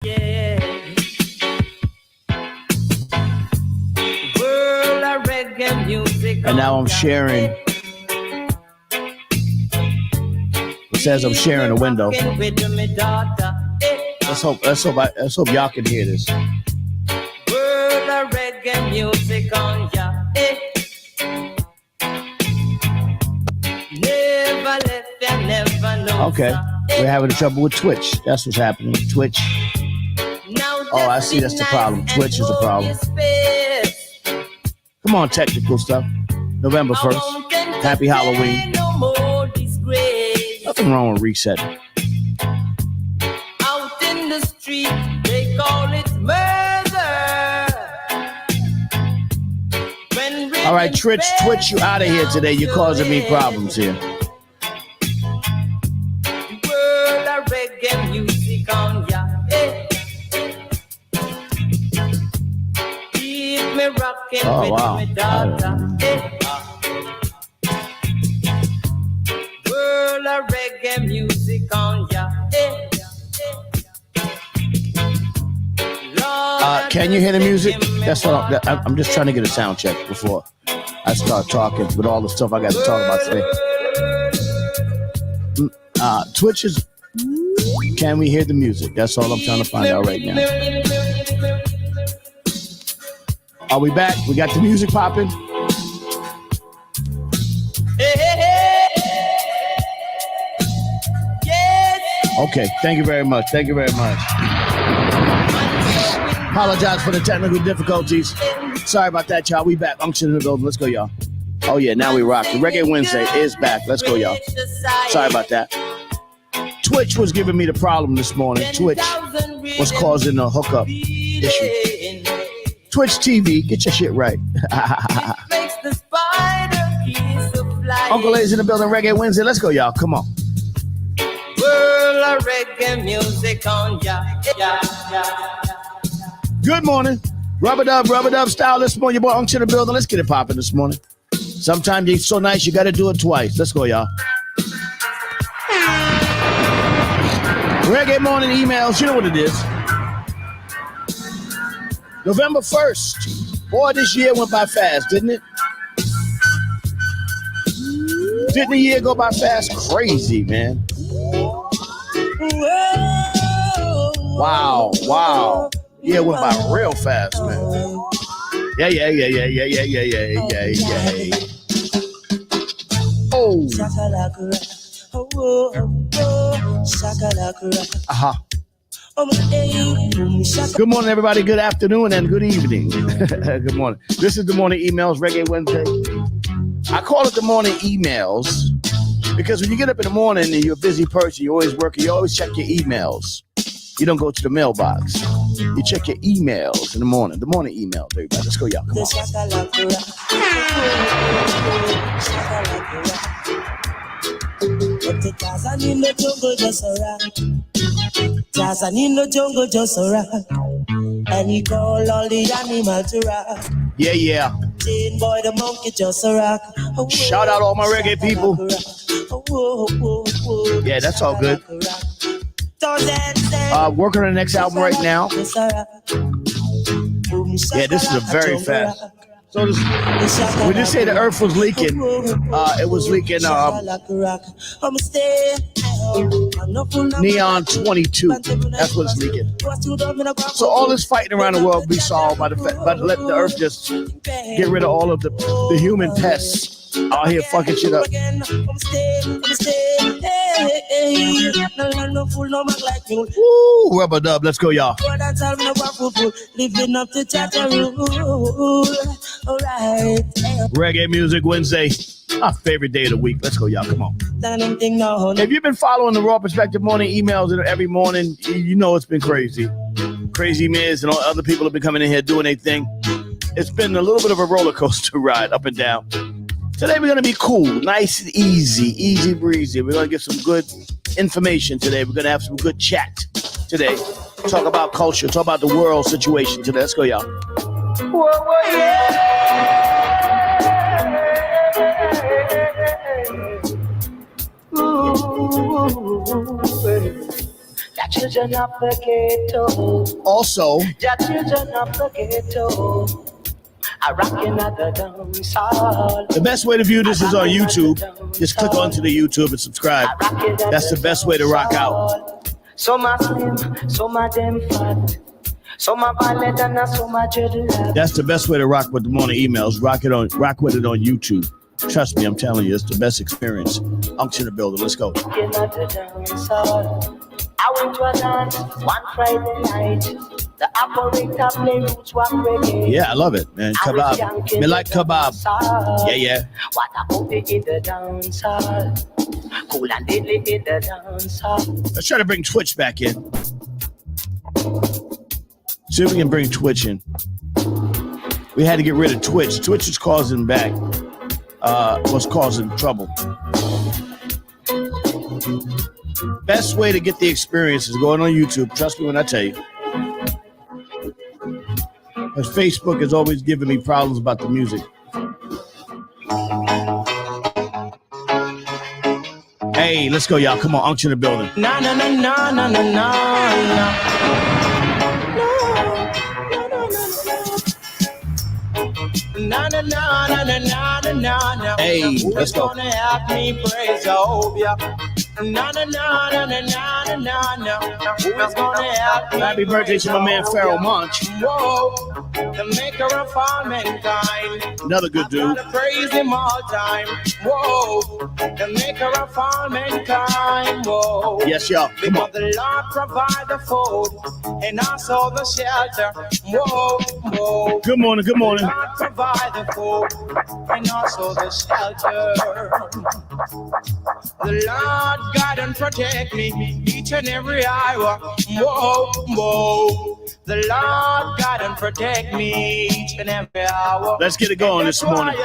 Yeah. World of reggae music. And now I'm sharing. It says I'm sharing a window. Let's hope y'all can hear this. World of reggae music on ya. Never left ya, never know. Okay, we're having trouble with Twitch. That's what's happening. Twitch. Oh, I see. That's the problem. Twitch is the problem. Come on, technical stuff. November 1st. Happy Halloween. Nothing wrong with resetting. Out in the street, they call it murder. All right, Twitch, you out of here today. You're causing me problems here. World of reggae music on ya. Keep me rocking with my daughter. World of reggae music on ya. Can you hear the music? That's what I'm just trying to get a sound check before I start talking with all the stuff I got to talk about today. Twitch is. Can we hear the music? That's all I'm trying to find out right now. Are we back? We got the music popping. Okay, thank you very much. Apologize for the technical difficulties. Sorry about that, y'all. We back. Unction in the building. Let's go, y'all. Oh, yeah, now we rock. The Reggae Wednesday is back. Let's go, y'all. Sorry about that. Twitch was giving me the problem this morning. Twitch was causing a hookup issue. Twitch TV, get your shit right. Uncle A's in the building. Reggae Wednesday. Let's go, y'all. Come on. World of reggae music on ya. Good morning. Rubber dub style this morning. Your boy Unction in the building. Let's get it popping this morning. Sometimes it's so nice you got to do it twice. Let's go, y'all. Reggae morning emails. You know what it is. November 1st. Boy, this year went by fast, didn't it? Didn't the year go by fast? Crazy, man. Wow. Yeah, it went by real fast, man. Yeah. Oh. Uh-huh. Good morning, everybody. Good afternoon and good evening. Good morning. This is the morning emails, Reggae Wednesday. I call it the morning emails because when you get up in the morning and you're a busy person, you're always working, you always check your emails. You don't go to the mailbox. You check your emails in the morning. The morning emails, everybody. Let's go, y'all. Come on. Tarzan in the jungle just a rock, and he call all the animals to rock. Yeah. Teen boy the monkey just a rock. Shout out all my reggae people. Yeah, that's all good. Working on the next album right now. Yeah, this is a very fast. So we just say the earth was leaking. It was leaking Neon 22. That's what it's leaking. So all this fighting around the world be solved by letting the earth just get rid of all of the human pests out here fucking shit up. Woo, rubber dub, let's go, y'all. Reggae Music Wednesday, my favorite day of the week. Let's go, y'all. Come on. If you've been following the Raw Perspective morning emails every morning, you know it's been crazy. Crazy Miz and all other people have been coming in here doing their thing. It's been a little bit of a roller coaster ride up and down. Today we're going to be cool, nice and easy breezy. We're going to get some good information today. We're going to have some good chat today. Talk about culture, talk about the world situation today. Let's go, y'all. Whoa, yeah. Ooh, children of the ghetto. Also, Children of the ghetto. I rockin' at the dance hall. the best way to view this is on YouTube. Just click onto the YouTube and subscribe. That's the best way to rock out. Some are slim, some are them fat. Some are ballad and some are dreadlock. That's the best way to rock with the morning emails. Rock with it on YouTube. Trust me, I'm telling you, it's the best experience. Unction the building. Let's go. I went to a dance one Friday night. The operator play roots rock reggae. Yeah, I love it, man. Kebab. Me like kebab. Yeah. What about it in the dance hall? Cool and deadly in the dance hall. Let's try to bring Twitch back in. See if we can bring Twitch in. We had to get rid of Twitch. Twitch was causing trouble. Best way to get the experience is going on YouTube. Trust me when I tell you. Because Facebook is always giving me problems about the music. Hey, let's go, y'all. Come on, Unction the building. Na na na na na na na. Na na na na na na na na. Hey, let's go. Gonna help me praise Jehovah. Na na na na na na na na. Who's gonna help me? Happy birthday to my man Pharaoh Monch. Whoa, the maker of all mankind. Another good dude. Gotta praise him all time. Whoa, the maker of all mankind. Whoa. Yes, y'all. Come on. Because the Lord provide the food and also the shelter. Whoa, whoa. Good morning. Good morning. The Lord provide the food and also the shelter. The Lord guide and protect me each and every hour. Whoa, whoa. The Lord guide and protect me each and every hour. Let's get it going this morning.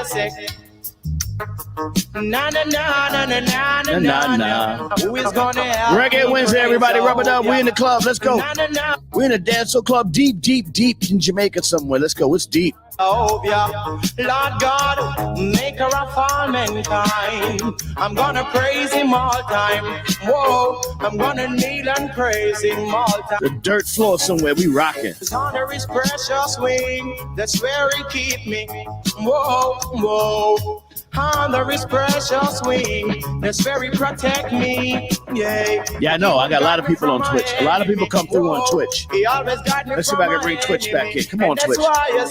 Na na na na na na na na. Who is gonna help? Reggae Wednesday, everybody. Rub it up. We in the club. Let's go. We in a dancehall club deep in Jamaica somewhere. Let's go. It's deep. Oh, yeah. Lord God, maker of all mankind. I'm gonna praise him all time. Whoa, I'm gonna kneel and praise him all time. The dirt floor somewhere. We rocking. His honor is precious wing. That's where he keep me. Whoa, whoa. Honor is precious wing. That's where he protect me. Yeah. Yeah, I know. I got a lot of people on Twitch. A lot of people come through on Twitch. He always got me. Let's see if I can bring Twitch back in. Come on, Twitch.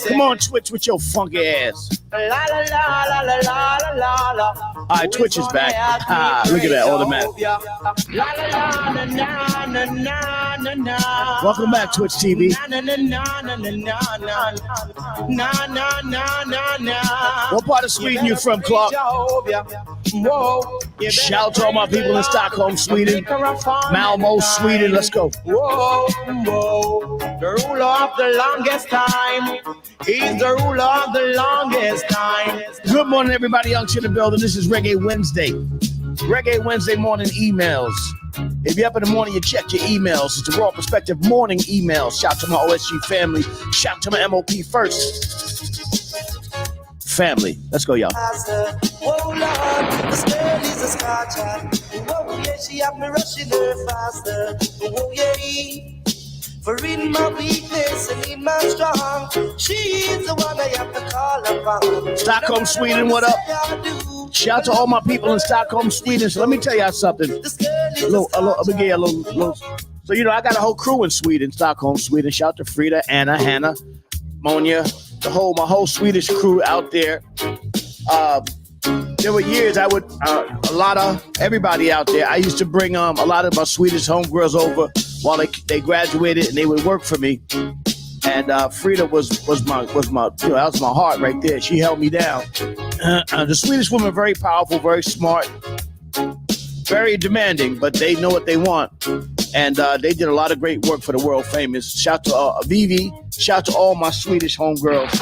Come on, Twitch with your funky ass. La la la la la la la la. All right, Twitch is back. Ah, look at that, automatic. La la la na na na na na. Welcome back, Twitch TV. Na na na na na na na na na na na. What part of Sweden you from, Clark? Shout to all my people in Stockholm, Sweden. Malmo, Sweden. Let's go. Whoa, whoa. The ruler of the longest time. He's the ruler of the longest time. Good morning, everybody. Unction in the building. This is Reggae Wednesday. Reggae Wednesday morning emails. If you're up in the morning, you check your emails. It's the Raw Perspective morning emails. Shout to my OSG family. Shout to my MOP first. Family. Let's go, y'all. Oh Lord, this girl is a scorcher. Oh yeah, she have me rushing her faster. Oh yeah, for in my weakness and in my strong, she is the one I have to call upon. Stockholm, Sweden, what up? Shout to all my people in Stockholm, Sweden. So let me tell y'all something. Let me give you a little. So, you know, I got a whole crew in Sweden, Stockholm, Sweden. Shout to Frida, Anna, Hannah, Monia, my whole Swedish crew out there. There were years I would, a lot of everybody out there. I used to bring a lot of my Swedish homegirls over while they graduated, and they would work for me. And Frida was my that was my heart right there. She held me down. The Swedish women are very powerful, very smart, very demanding, but they know what they want. And they did a lot of great work for the world famous. Shout to Vivi. Shout to all my Swedish homegirls.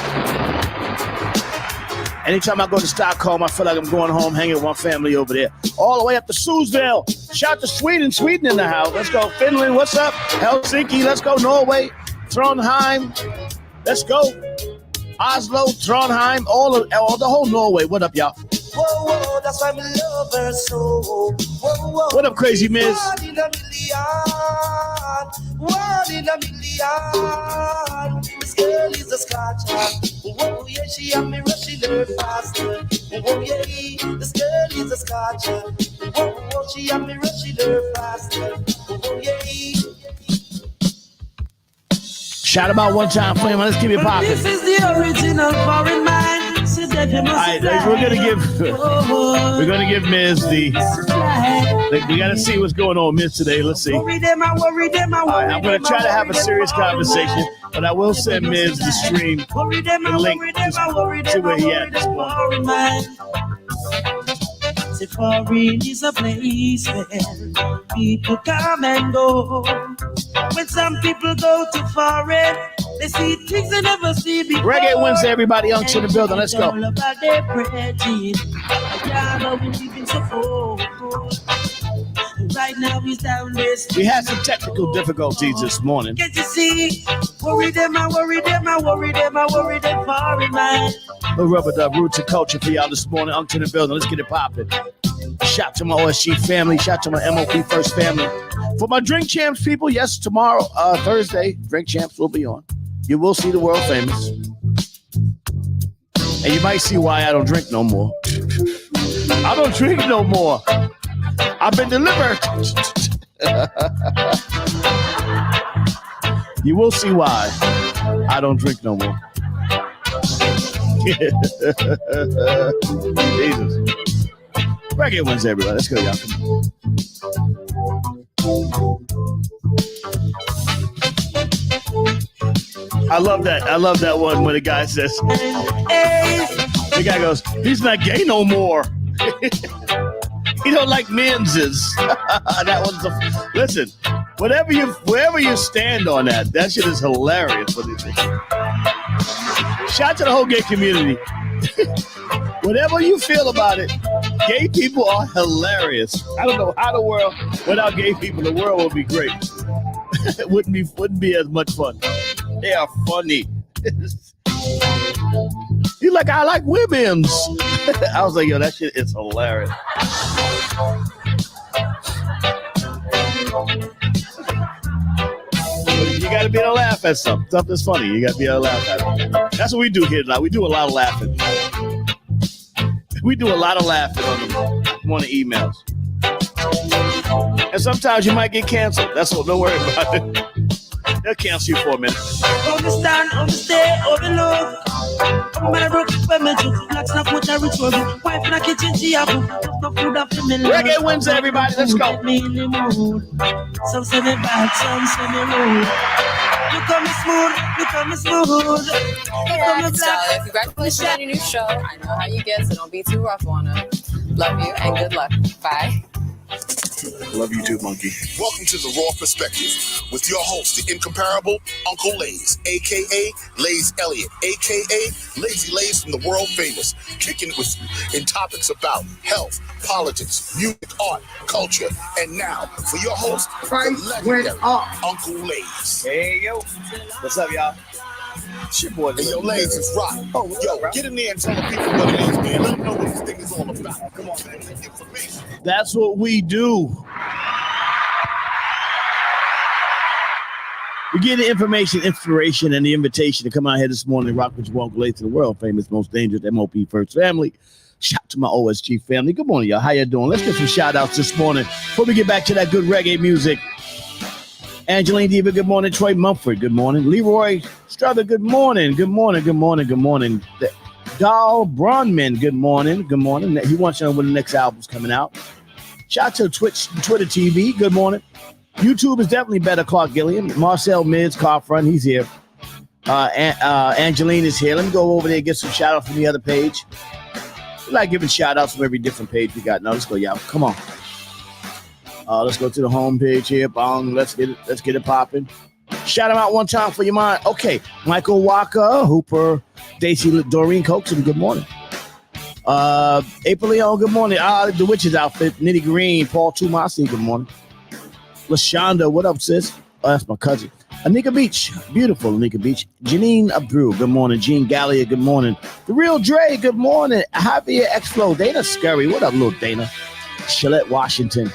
Anytime I go to Stockholm, I feel like I'm going home, hanging with my family over there. All the way up to Susville. Shout to Sweden in the house. Let's go. Finland, what's up? Helsinki, let's go. Norway, Trondheim, let's go. Oslo, Trondheim, all the whole Norway. What up, y'all? Whoa, whoa, that's why me love her so. Whoa, whoa. What up, Crazy Miz? One in a million. One in a million. This girl is a scotcher. Whoa, yeah, she have me rushing her faster. Whoa, yeah, this girl is a scotcher. Whoa, whoa, she have me rushing her faster. Whoa, yeah. Shout about one time flame. Let's keep it popping. This is the original foreign mind. So that you must All right, we're gonna give Miz the. We gotta see what's going on, Miz, today. Let's see. All right, I'm gonna try to have a serious conversation, but I will send Miz the stream, the link, to where he at this morning. Foreign is a place where people come and go. When some people go to foreign, they see things they never see before. Reggae Wednesday, everybody, on to the building. Let's go. Right now he's down this. We had some technical difficulties this morning. Get to see, worry them, I worry them, I worry them, I worry them, foreign man. The rubber dub roots of culture for y'all this morning. On to the building. Let's get it popping. Shout to my OSG family. Shout to my MOP First family. For my Drink Champs people, yes, tomorrow, Thursday, Drink Champs will be on. You will see the world famous. And you might see why I don't drink no more. I don't drink no more. I've been delivered. You will see why I don't drink no more. Jesus. Reggae Wednesday, everybody. Let's go, y'all. I love that. I love that one when the guy says, the guy goes, he's not gay no more. He don't like menses. That one's listen. Wherever you stand on that shit is hilarious. What do you think? Shout out to the whole gay community. Whatever you feel about it, gay people are hilarious. I don't know how the world, without gay people, the world would be great. It wouldn't be as much fun. They are funny. He's like, I like women's. I was like, yo, that shit is hilarious. You gotta be able to laugh at something. Stuff that's funny. You gotta be able to laugh at it. That's what we do here tonight. We do a lot of laughing. We do a lot of laughing on the emails. And sometimes you might get canceled. That's what, don't worry about it. They'll cancel you for a minute. Reggae Wednesday, everybody. Let's go. Some say me bad, some say me rude. Look at me smooth, look at me smooth. Congratulations on your new show. I know how you get, so don't be too rough on her. Love you and good luck. Bye. Love you too, monkey. Welcome to The Raw Perspective with your host, the incomparable Uncle Lays, a.k.a. Lays Elliott, a.k.a. Lazy Lays from the world famous, kicking it with you in topics about health, politics, music, art, culture, and now for your host, the legendary Uncle Lays. Hey, yo. What's up, y'all? It's your boy. Hey, yo, Lays is rock. Oh, yo, get in there and tell the people what it is, man. Let them know what this thing is all about. Come on, man. Take information. That's what we do. We get the information, inspiration, and the invitation to come out here this morning and rock with your Uncle Lays to the world famous, most dangerous MOP First family. Shout out to my OSG family. Good morning, y'all. How you doing? Let's get some shout outs this morning before we get back to that good reggae music. Angeline Diva, good morning. Troy Mumford, good morning. Leroy Strother, good morning. Good morning, good morning, good morning. Dahl Bronman, good morning. Good morning. He wants to know when the next album's coming out. Shout out to Twitter TV, good morning. YouTube is definitely better, Clark Gilliam. Marcel Mids, Carfront, he's here. Angeline is here. Let me go over there and get some shout out from the other page. We like giving shout outs from every different page we got. Now let's go, y'all. Come on. Let's go to the home page here. Bong. Let's get it popping. Shout them out one time for your mind. Okay. Michael Walker, Hooper, Daisy Doreen Coxon, good morning. April Leon, good morning. The Witches outfit, Nitty Green, Paul Tumasi, good morning. LaShonda, what up, sis? Oh, that's my cousin. Anika Beach, beautiful Anika Beach. Janine Abreu, good morning. Gene Gallia, good morning. The Real Dre, good morning. Javier X-Flow, Dana Scurry, what up, little Dana? Shalette Washington,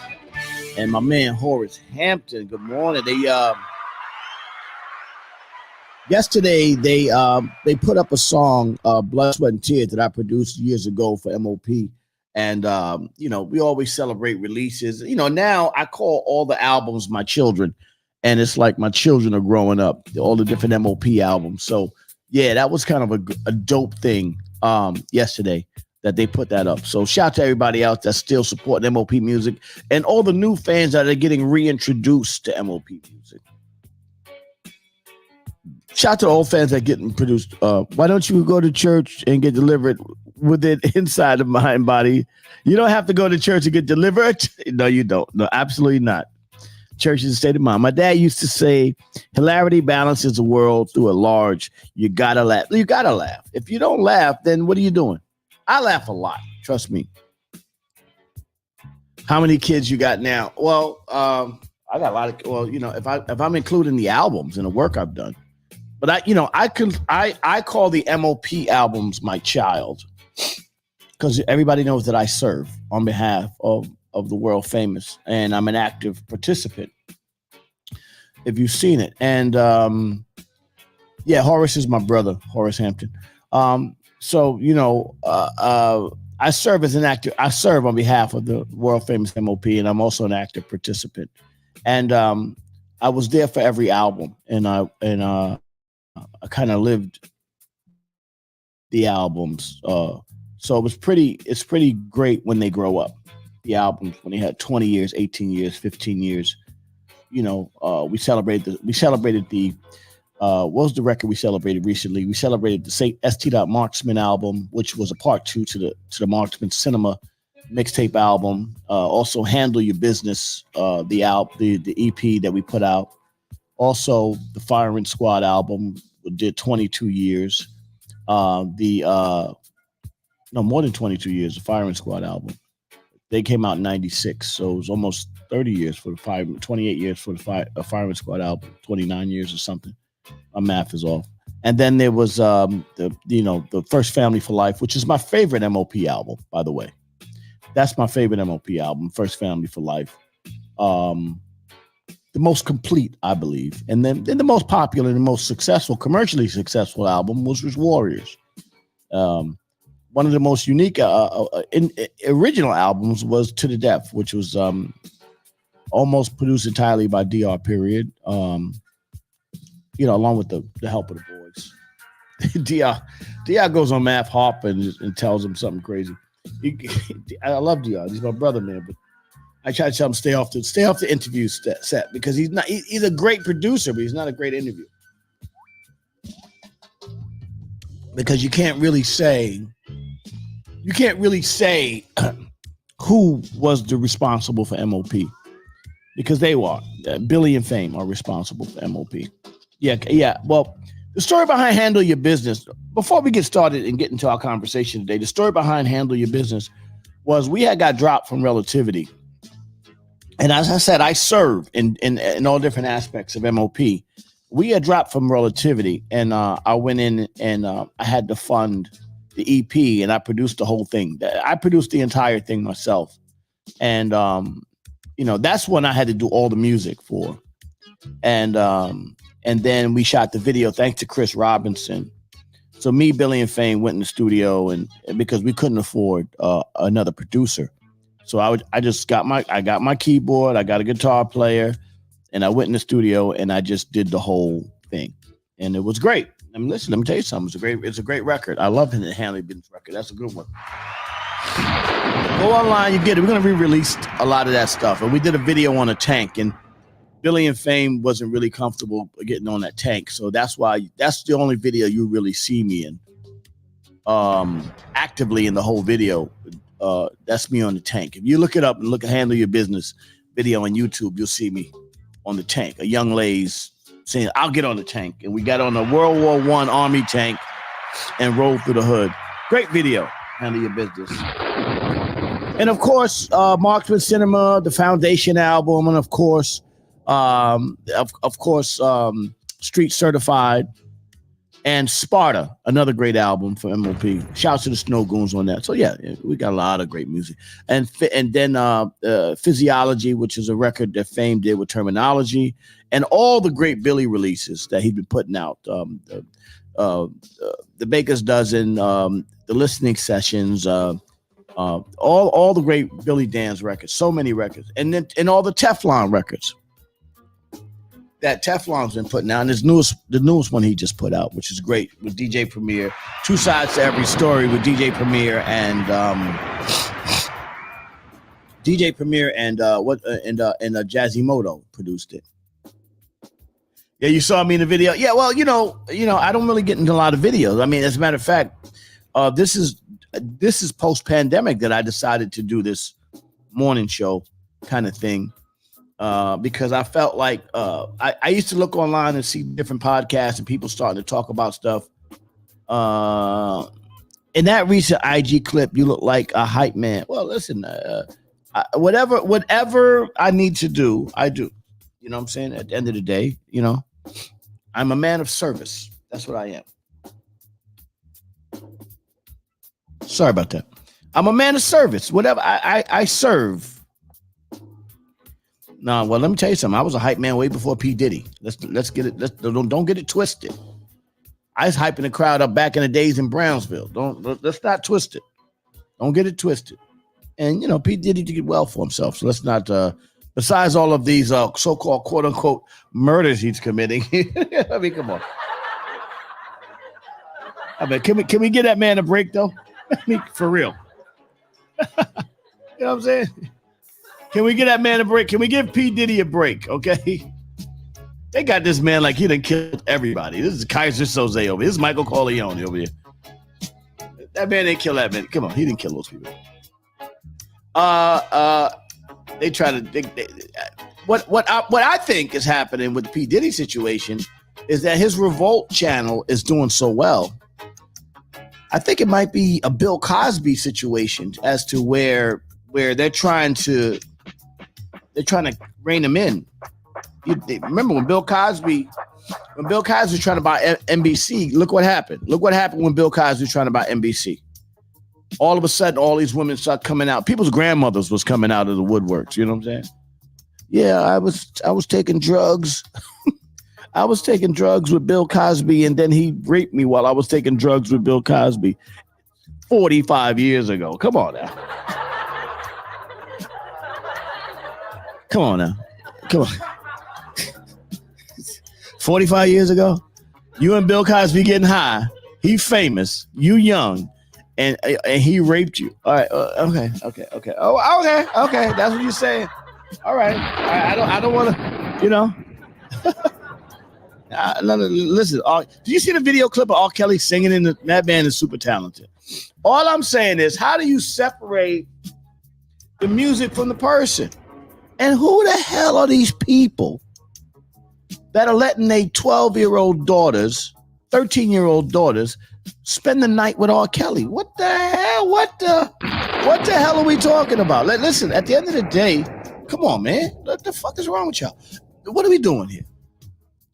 and my man Horace Hampton, good morning. Yesterday they put up a song, Blood, Sweat, and Tears, that I produced years ago for MOP. And, we always celebrate releases. Now I call all the albums my children. And it's like my children are growing up, all the different MOP albums. So, yeah, that was kind of a dope thing yesterday that they put that up. So shout out to everybody else that's still supporting MOP music and all the new fans that are getting reintroduced to MOP music. Shout out to all fans that are getting produced. Why don't you go to church and get delivered with it inside the mind, body? You don't have to go to church to get delivered. No, you don't. No, absolutely not. Church is a state of mind. My dad used to say, hilarity balances the world through a large. You gotta laugh. You gotta laugh. If you don't laugh, then what are you doing? I laugh a lot. Trust me. How many kids you got now? Well, I got a lot of. Well, if I'm including the albums and the work I've done. But I call the MOP albums my child, because everybody knows that I serve on behalf of the world famous, and I'm an active participant. If you've seen it, and Horace is my brother, Horace Hampton. So I serve as an actor. I serve on behalf of the world famous MOP, and I'm also an active participant. And I was there for every album, and I kind of lived the albums. So it's pretty great when they grow up. The albums, when they had 20 years, 18 years, 15 years. We celebrated the what was the record we celebrated recently? We celebrated the St. Marksman album, which was a part 2 to the Marksman Cinema mixtape album. Also Handle Your Business, the EP that we put out. Also the Firing Squad album did 22 years. More than 22 years, the Firing Squad album. They came out in 96, so it was almost 30 years for 28 years for the Firing Squad album, 29 years or something. My math is off. And then there was the First Family for Life, which is my favorite MOP album, by the way. That's my favorite MOP album, First Family for Life. The most complete, I believe. And then the most popular and the most successful, commercially successful album was Warriors. One of the most unique original albums was To the Death, which was almost produced entirely by DR Period. Along with the help of the boys. DR goes on Math Hop and tells him something crazy. I love DR. He's my brother, man, but I try to tell him stay off the interview set because he's a great producer, but he's not a great interviewer. Because you can't really say who was the responsible for MOP, because they were. Billy and Fame are responsible for MOP. Yeah. Well, the story behind Handle Your Business, before we get started and get into our conversation today, the story behind Handle Your Business was we had got dropped from Relativity. And as I said, I serve in all different aspects of MOP. We had dropped from Relativity, and I went in and I had to fund the EP, and I produced the whole thing. I produced the entire thing myself. And, that's when I had to do all the music for. And then we shot the video, thanks to Chris Robinson. So me, Billy, and Fame went in the studio, and because we couldn't afford another producer. So I got my keyboard, I got a guitar player, and I went in the studio and I just did the whole thing. And it was great. I mean, listen, let me tell you something. It's a great record. I love the Handle Your Business record. That's a good one. Go online, you get it. We're going to re-release a lot of that stuff. And we did a video on a tank, and Billy and Fame wasn't really comfortable getting on that tank. So that's the only video you really see me in. Actively in the whole video. That's me on the tank. If you look it up and look at Handle Your Business video on YouTube, you'll see me on the tank. A young lady's saying, I'll get on the tank. And we got on a World War I Army tank and rolled through the hood. Great video, Handle Your Business. And of course, Marksman Cinema, the Foundation album, and of course, Street Certified, and Sparta, another great album for MOP. Shouts to the Snow Goons on that. So yeah, we got a lot of great music. And then Physiology, which is a record that Fame did with Terminology, and all the great Billy releases that he'd been putting out. The Baker's Dozen, the Listening Sessions, all the great Billy Dan's records, so many records, and all the Teflon records that Teflon's been putting out, and the newest one he just put out, which is great, with DJ Premier. Two Sides to Every Story with DJ Premier and Jazzy Moto produced it. Yeah, you saw me in the video. Yeah, well, you know, I don't really get into a lot of videos. I mean, as a matter of fact, this is post-pandemic that I decided to do this morning show kind of thing. Because I felt like I used to look online and see different podcasts and people starting to talk about stuff. In that recent IG clip, you look like a hype man. Well, listen, whatever I need to do, I do. You know what I'm saying? At the end of the day, you know, I'm a man of service. That's what I am. Sorry about that. I'm a man of service. Whatever I serve. No, well, let me tell you something. I was a hype man way before P. Diddy. Let's get it. Don't get it twisted. I was hyping the crowd up back in the days in Brownsville. Let's not twist it. Don't get it twisted. And you know, P. Diddy did well for himself. So let's not. Besides all of these so-called quote unquote murders he's committing. I mean, come on. I mean, can we get that man a break though? I mean, for real. You know what I'm saying? Can we get that man a break? Can we give P. Diddy a break, okay? They got this man like he done killed everybody. This is Kaiser Soze over here. This is Michael Corleone over here. That man didn't kill that man. Come on, he didn't kill those people. They try to... What I think is happening with the P. Diddy situation is that his Revolt channel is doing so well. I think it might be a Bill Cosby situation as to where they're trying to rein him in. Remember when Bill Cosby was trying to buy NBC, look what happened. Look what happened when Bill Cosby was trying to buy NBC. All of a sudden, all these women start coming out. People's grandmothers was coming out of the woodworks. You know what I'm saying? Yeah, I was taking drugs. I was taking drugs with Bill Cosby, and then he raped me while I was taking drugs with Bill Cosby 45 years ago. Come on now. Come on now. Come on. 45 years ago, you and Bill Cosby getting high. He famous. You young. And he raped you. All right. Okay. Oh, okay. That's what you're saying. All right. I don't want to, you know. Listen. Do you see the video clip of R. Kelly singing in that man is super talented? All I'm saying is, how do you separate the music from the person? And who the hell are these people that are letting their 12-year-old daughters, 13-year-old daughters, spend the night with R. Kelly? What the hell? What the hell are we talking about? Listen, at the end of the day, come on, man. What the fuck is wrong with y'all? What are we doing here?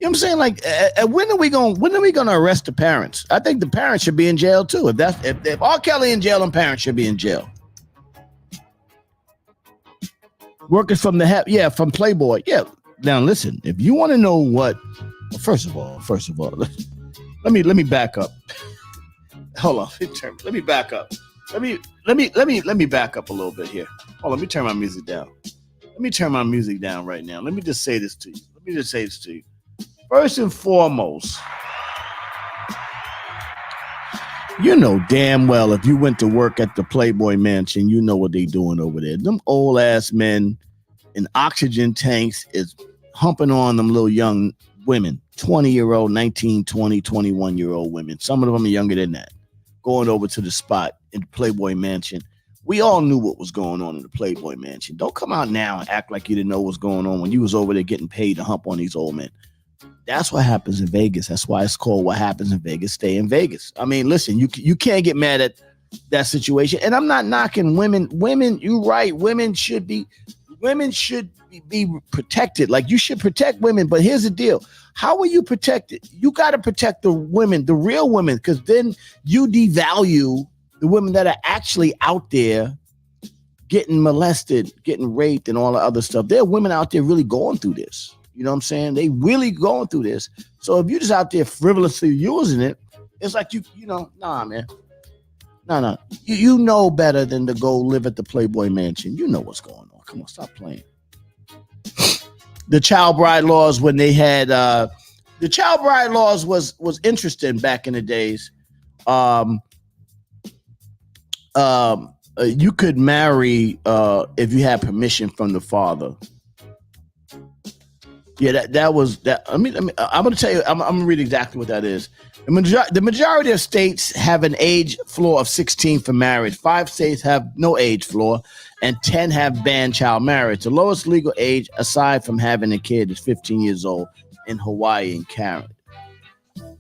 You know what I'm saying? Like, when are we going to arrest the parents? I think the parents should be in jail too. If R. Kelly in jail, and parents should be in jail. Working from from Playboy. Yeah. Now listen, if you want to know what, first of all, let me back up. Hold on, let me back up. Let me back up a little bit here. Oh, let me turn my music down. Let me turn my music down right now. Let me just say this to you. First and foremost, you know damn well if you went to work at the Playboy Mansion, you know what they doing over there. Them old ass men in oxygen tanks is humping on them little young women, 20-year-old, 19, 20, 21-year-old women. Some of them are younger than that. Going over to the spot in the Playboy Mansion. We all knew what was going on in the Playboy Mansion. Don't come out now and act like you didn't know what was going on when you was over there getting paid to hump on these old men. That's what happens in Vegas. That's why it's called What Happens in Vegas, Stay in Vegas. I mean, listen, you can't get mad at that situation. And I'm not knocking women. Women, you're right. Women women should be protected. Like you should protect women. But here's the deal. How will you protect it? You got to protect the women, the real women, because then you devalue the women that are actually out there getting molested, getting raped, and all the other stuff. There are women out there really going through this. You know what I'm saying? They really going through this. So if you're just out there frivolously using it, it's like you know, nah, man. No. You know better than to go live at the Playboy Mansion. You know what's going on. Come on, stop playing. The child bride laws, when they had the child bride laws was interesting back in the days. You could marry if you had permission from the father. Yeah, that was that. I mean, I'm going to tell you. I'm going to read exactly what that is. The majority of states have an age floor of 16 for marriage. 5 states have no age floor, and 10 have banned child marriage. The lowest legal age, aside from having a kid, is 15 years old in Hawaii and Canada.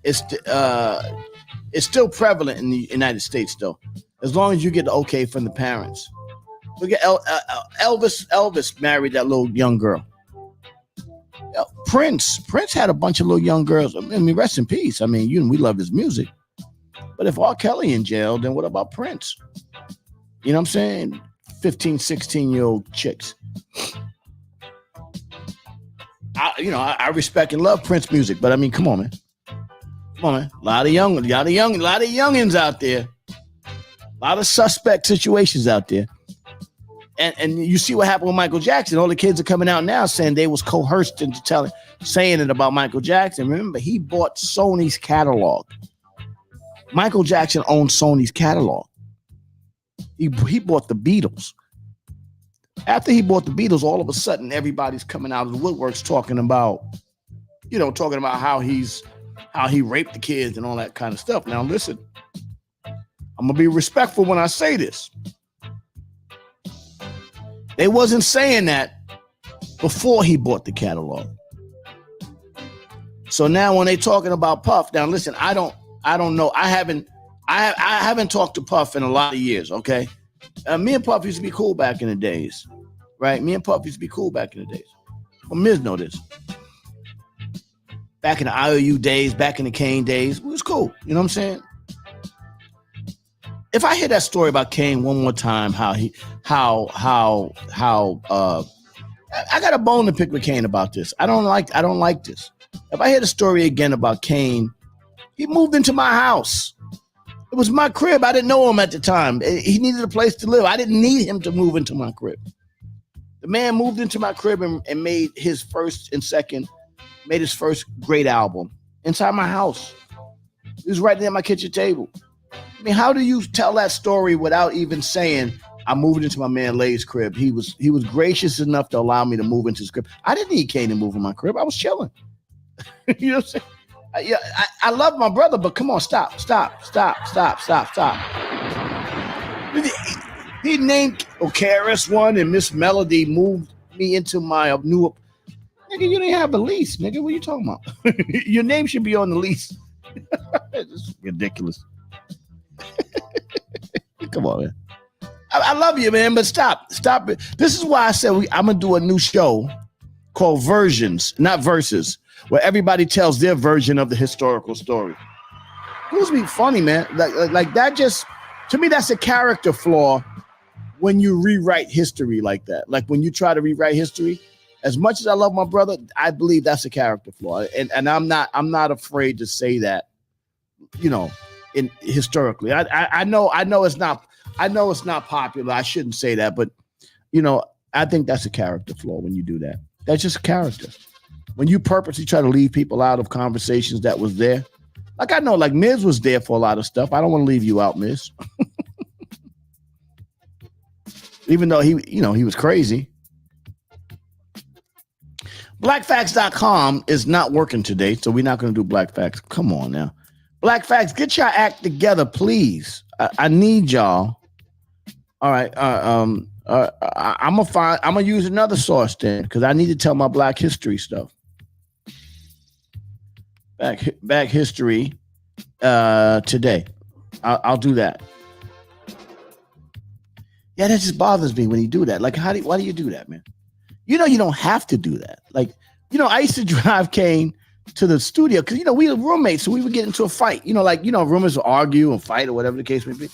It's still prevalent in the United States, though, as long as you get the okay from the parents. Look at Elvis. Elvis married that little young girl. Prince had a bunch of little young girls. I mean, rest in peace. I mean, we love his music. But if R. Kelly in jail, then what about Prince? You know what I'm saying? 15, 16-year-old chicks. I respect and love Prince music, but I mean, come on, man. Come on, man. A lot of youngins out there. A lot of suspect situations out there. And you see what happened with Michael Jackson. All the kids are coming out now saying they was coerced into saying it about Michael Jackson. Remember, he bought Sony's catalog. Michael Jackson owned Sony's catalog. He bought the Beatles. After he bought the Beatles, all of a sudden everybody's coming out of the woodworks talking about how he raped the kids and all that kind of stuff. Now listen, I'm gonna be respectful when I say this. They wasn't saying that before he bought the catalog. So now when they talking about Puff, now listen, I don't know. I haven't talked to Puff in a lot of years. Okay, me and Puff used to be cool back in the days, right? Well, Miz know this. Back in the IOU days, back in the Kane days, it was cool. You know what I'm saying? If I hear that story about Kane one more time, I got a bone to pick with Kane about this. I don't like this. If I hear the story again about Kane, he moved into my house. It was my crib. I didn't know him at the time. He needed a place to live. I didn't need him to move into my crib. The man moved into my crib and made his first great album inside my house. He was right there at my kitchen table. I mean, how do you tell that story without even saying, I moved into my man Lay's crib? He was gracious enough to allow me to move into his crib. I didn't need Kane to move in my crib. I was chilling. You know what I'm saying? I love my brother, but come on, stop. He named KRS One and Miss Melody moved me into my new. Nigga, you didn't have a lease, nigga. What are you talking about? Your name should be on the lease. It's ridiculous. Come on, man. I love you, man, but stop it. This is why I said I'm gonna do a new show called Versions, not Verses, where everybody tells their version of the historical story. It was be funny, man. Like that. Just to me, that's a character flaw when you rewrite history like that. Like when you try to rewrite history. As much as I love my brother, I believe that's a character flaw, and I'm not afraid to say that. You know. Historically, I know it's not popular. I shouldn't say that, but I think that's a character flaw when you do that. That's just a character. When you purposely try to leave people out of conversations that was there, like I know, like Miz was there for a lot of stuff. I don't want to leave you out, Miz. Even though he was crazy. BlackFacts.com is not working today, so we're not going to do Black Facts. Come on now. Black Facts, get your act together, please. I need y'all. All right. I'm gonna use another source then, because I need to tell my Black history stuff. Back history today. I'll do that. Yeah, that just bothers me when you do that. Like, why do you do that, man? You don't have to do that. Like, I used to drive Kane to the studio because, we were roommates, so we would get into a fight. Roommates would argue and fight or whatever the case may be.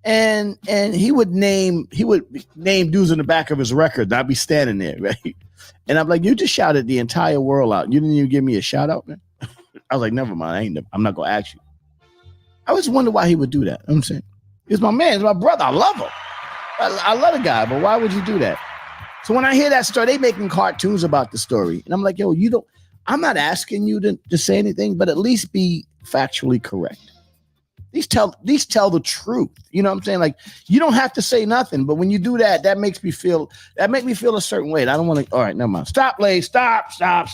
And he would name dudes in the back of his record. And I'd be standing there, right? And I'm like, you just shouted the entire world out. You didn't even give me a shout out, man. I was like, never mind. I'm not going to ask you. I always wonder why he would do that. I'm saying, he's my man. He's my brother. I love him. I love the guy, but why would you do that? So when I hear that story, they making cartoons about the story. And I'm like, yo, I'm not asking you to say anything, but at least be factually correct. At least tell the truth. You know what I'm saying? Like, you don't have to say nothing, but when you do that, that makes me feel a certain way. And I don't want to. All right, never mind. Stop, Lace. Stop. Stop.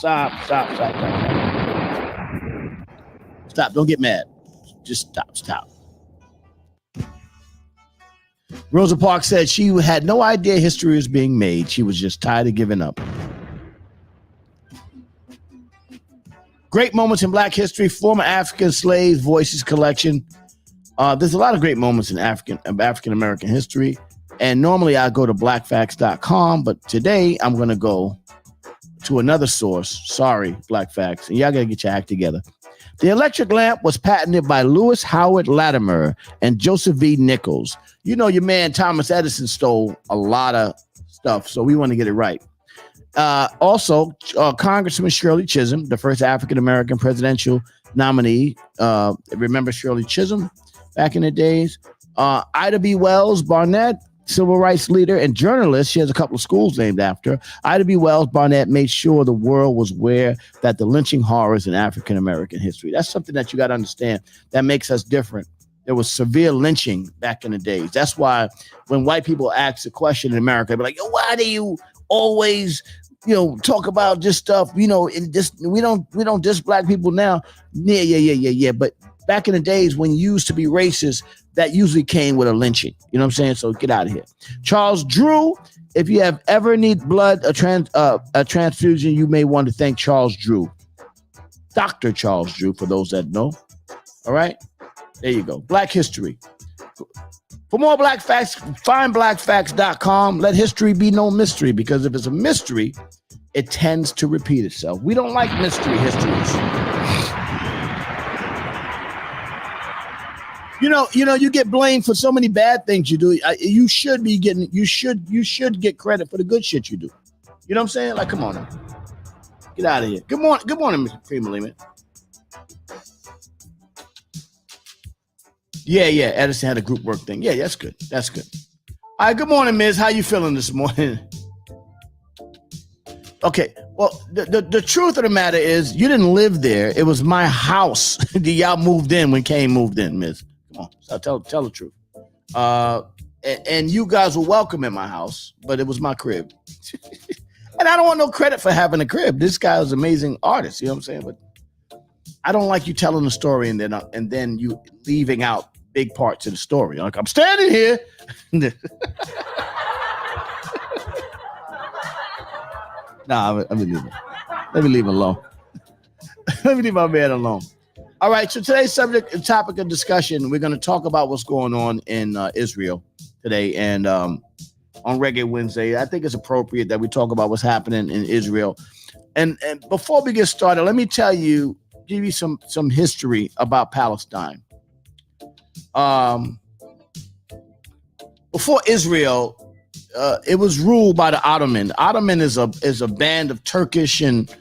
Don't get mad. Just stop. Rosa Parks said she had no idea history was being made. She was just tired of giving up. Great moments in Black history, former African slaves voices collection. There's a lot of great moments in African American history. And normally I go to blackfacts.com, but today I'm going to go to another source. Sorry, Black Facts. And y'all got to get your act together. The electric lamp was patented by Lewis Howard Latimer and Joseph V. Nichols. Your man Thomas Edison stole a lot of stuff, so we want to get it right. Also, Congressman Shirley Chisholm, the first African-American presidential nominee. Remember Shirley Chisholm back in the days? Ida B. Wells Barnett, civil rights leader and journalist. She has a couple of schools named after her. Ida B. Wells Barnett made sure the world was aware that the lynching horrors in African-American history. That's something that you got to understand. That makes us different. There was severe lynching back in the days. That's why when white people ask a question in America, they're like, why do you always, talk about this stuff? We don't diss black people now. Yeah. But back in the days when you used to be racist, that usually came with a lynching. You know what I'm saying? So get out of here. Charles Drew, if you have ever need blood, a transfusion, you may want to thank Charles Drew. Dr. Charles Drew, for those that know. All right? There you go. Black history. For more Black Facts, find blackfacts.com. Let history be no mystery, because if it's a mystery, it tends to repeat itself. We don't like mystery histories. You get blamed for so many bad things you do. You should get credit for the good shit you do. You know what I'm saying? Like, come on now. Get out of here. Good morning, Mr. Creamerly, man. Yeah. Edison had a group work thing. Yeah, that's good. All right, good morning, Miz. How you feeling this morning? Okay, well, the truth of the matter is you didn't live there. It was my house. Y'all moved in when Kane moved in, Miz. Come on, so tell the truth. And you guys were welcome in my house, but it was my crib. And I don't want no credit for having a crib. This guy is an amazing artist, you know what I'm saying? But I don't like you telling the story and then you leaving out big parts of the story. Like, I'm standing here. Nah, let me leave him alone. Let me leave my man alone. All right, so today's topic of discussion, we're going to talk about what's going on in Israel today. And on Reggae Wednesday, I think it's appropriate that we talk about what's happening in Israel. And before we get started, let me give you some history about Palestine. Before Israel, it was ruled by the Ottoman. Ottoman is a band of Turkish and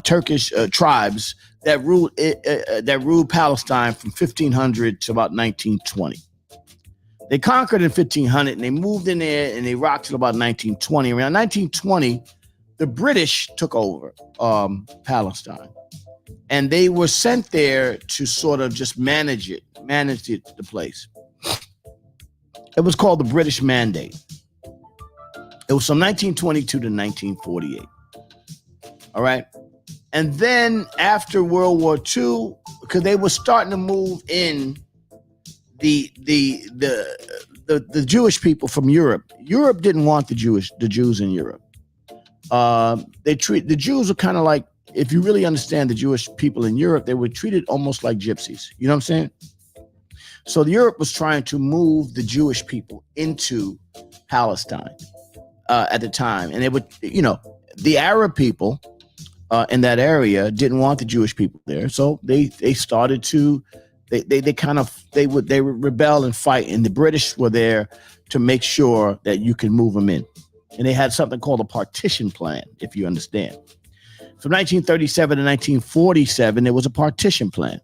Turkish tribes that ruled Palestine from 1500 to about 1920. They conquered in 1500 and they moved in there and they rocked till about 1920. Around 1920, the British took over Palestine. And they were sent there to sort of just manage the place. It was called the British Mandate. It was from 1922 to 1948. All right. And then after World War II, because they were starting to move in the Jewish people from Europe. Europe didn't want the Jews in Europe. The Jews were kind of like, if you really understand the Jewish people in Europe, they were treated almost like gypsies. You know what I'm saying? So Europe was trying to move the Jewish people into Palestine. at the time, and the Arab people in that area didn't want the Jewish people there, so they started to they would rebel and fight, and the British were there to make sure that you can move them in, and they had something called a partition plan, if you understand. From 1937 to 1947, there was a partition plan.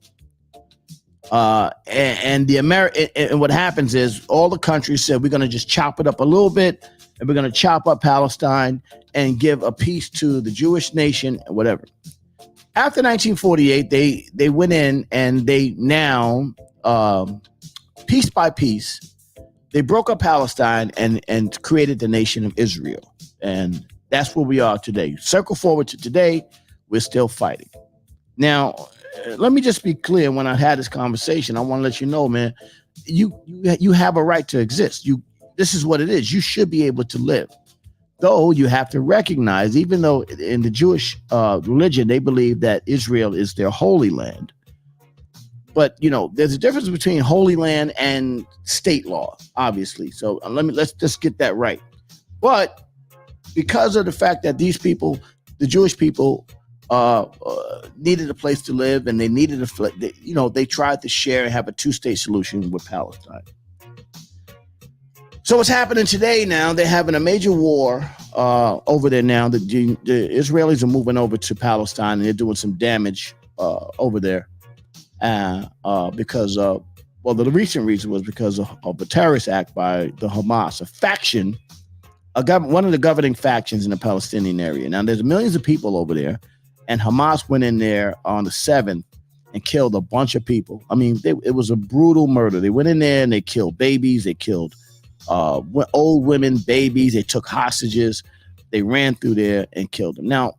And what happens is all the countries said, we're going to just chop it up a little bit, and we're going to chop up Palestine and give a piece to the Jewish nation, whatever. After 1948, they went in and they now, piece by piece, they broke up Palestine and created the nation of Israel. And that's where we are today. Circle forward to today, we're still fighting. Now, let me just be clear. When I had this conversation, I want to let you know, man, you have a right to exist. This is what it is. You should be able to live. Though you have to recognize, even though in the Jewish religion, they believe that Israel is their holy land. But, there's a difference between holy land and state law, obviously. So let's just get that right. But because of the fact that these people, the Jewish people, needed a place to live, and they needed they tried to share and have a two-state solution with Palestine. So what's happening today now, they're having a major war over there now. The Israelis are moving over to Palestine, and they're doing some damage over there because the recent reason was because of a terrorist act by the Hamas, a faction, one of the governing factions in the Palestinian area. Now, there's millions of people over there, and Hamas went in there on the 7th and killed a bunch of people. I mean, it was a brutal murder. They went in there and they killed babies. They killed old women, babies. They took hostages. They ran through there and killed them. Now,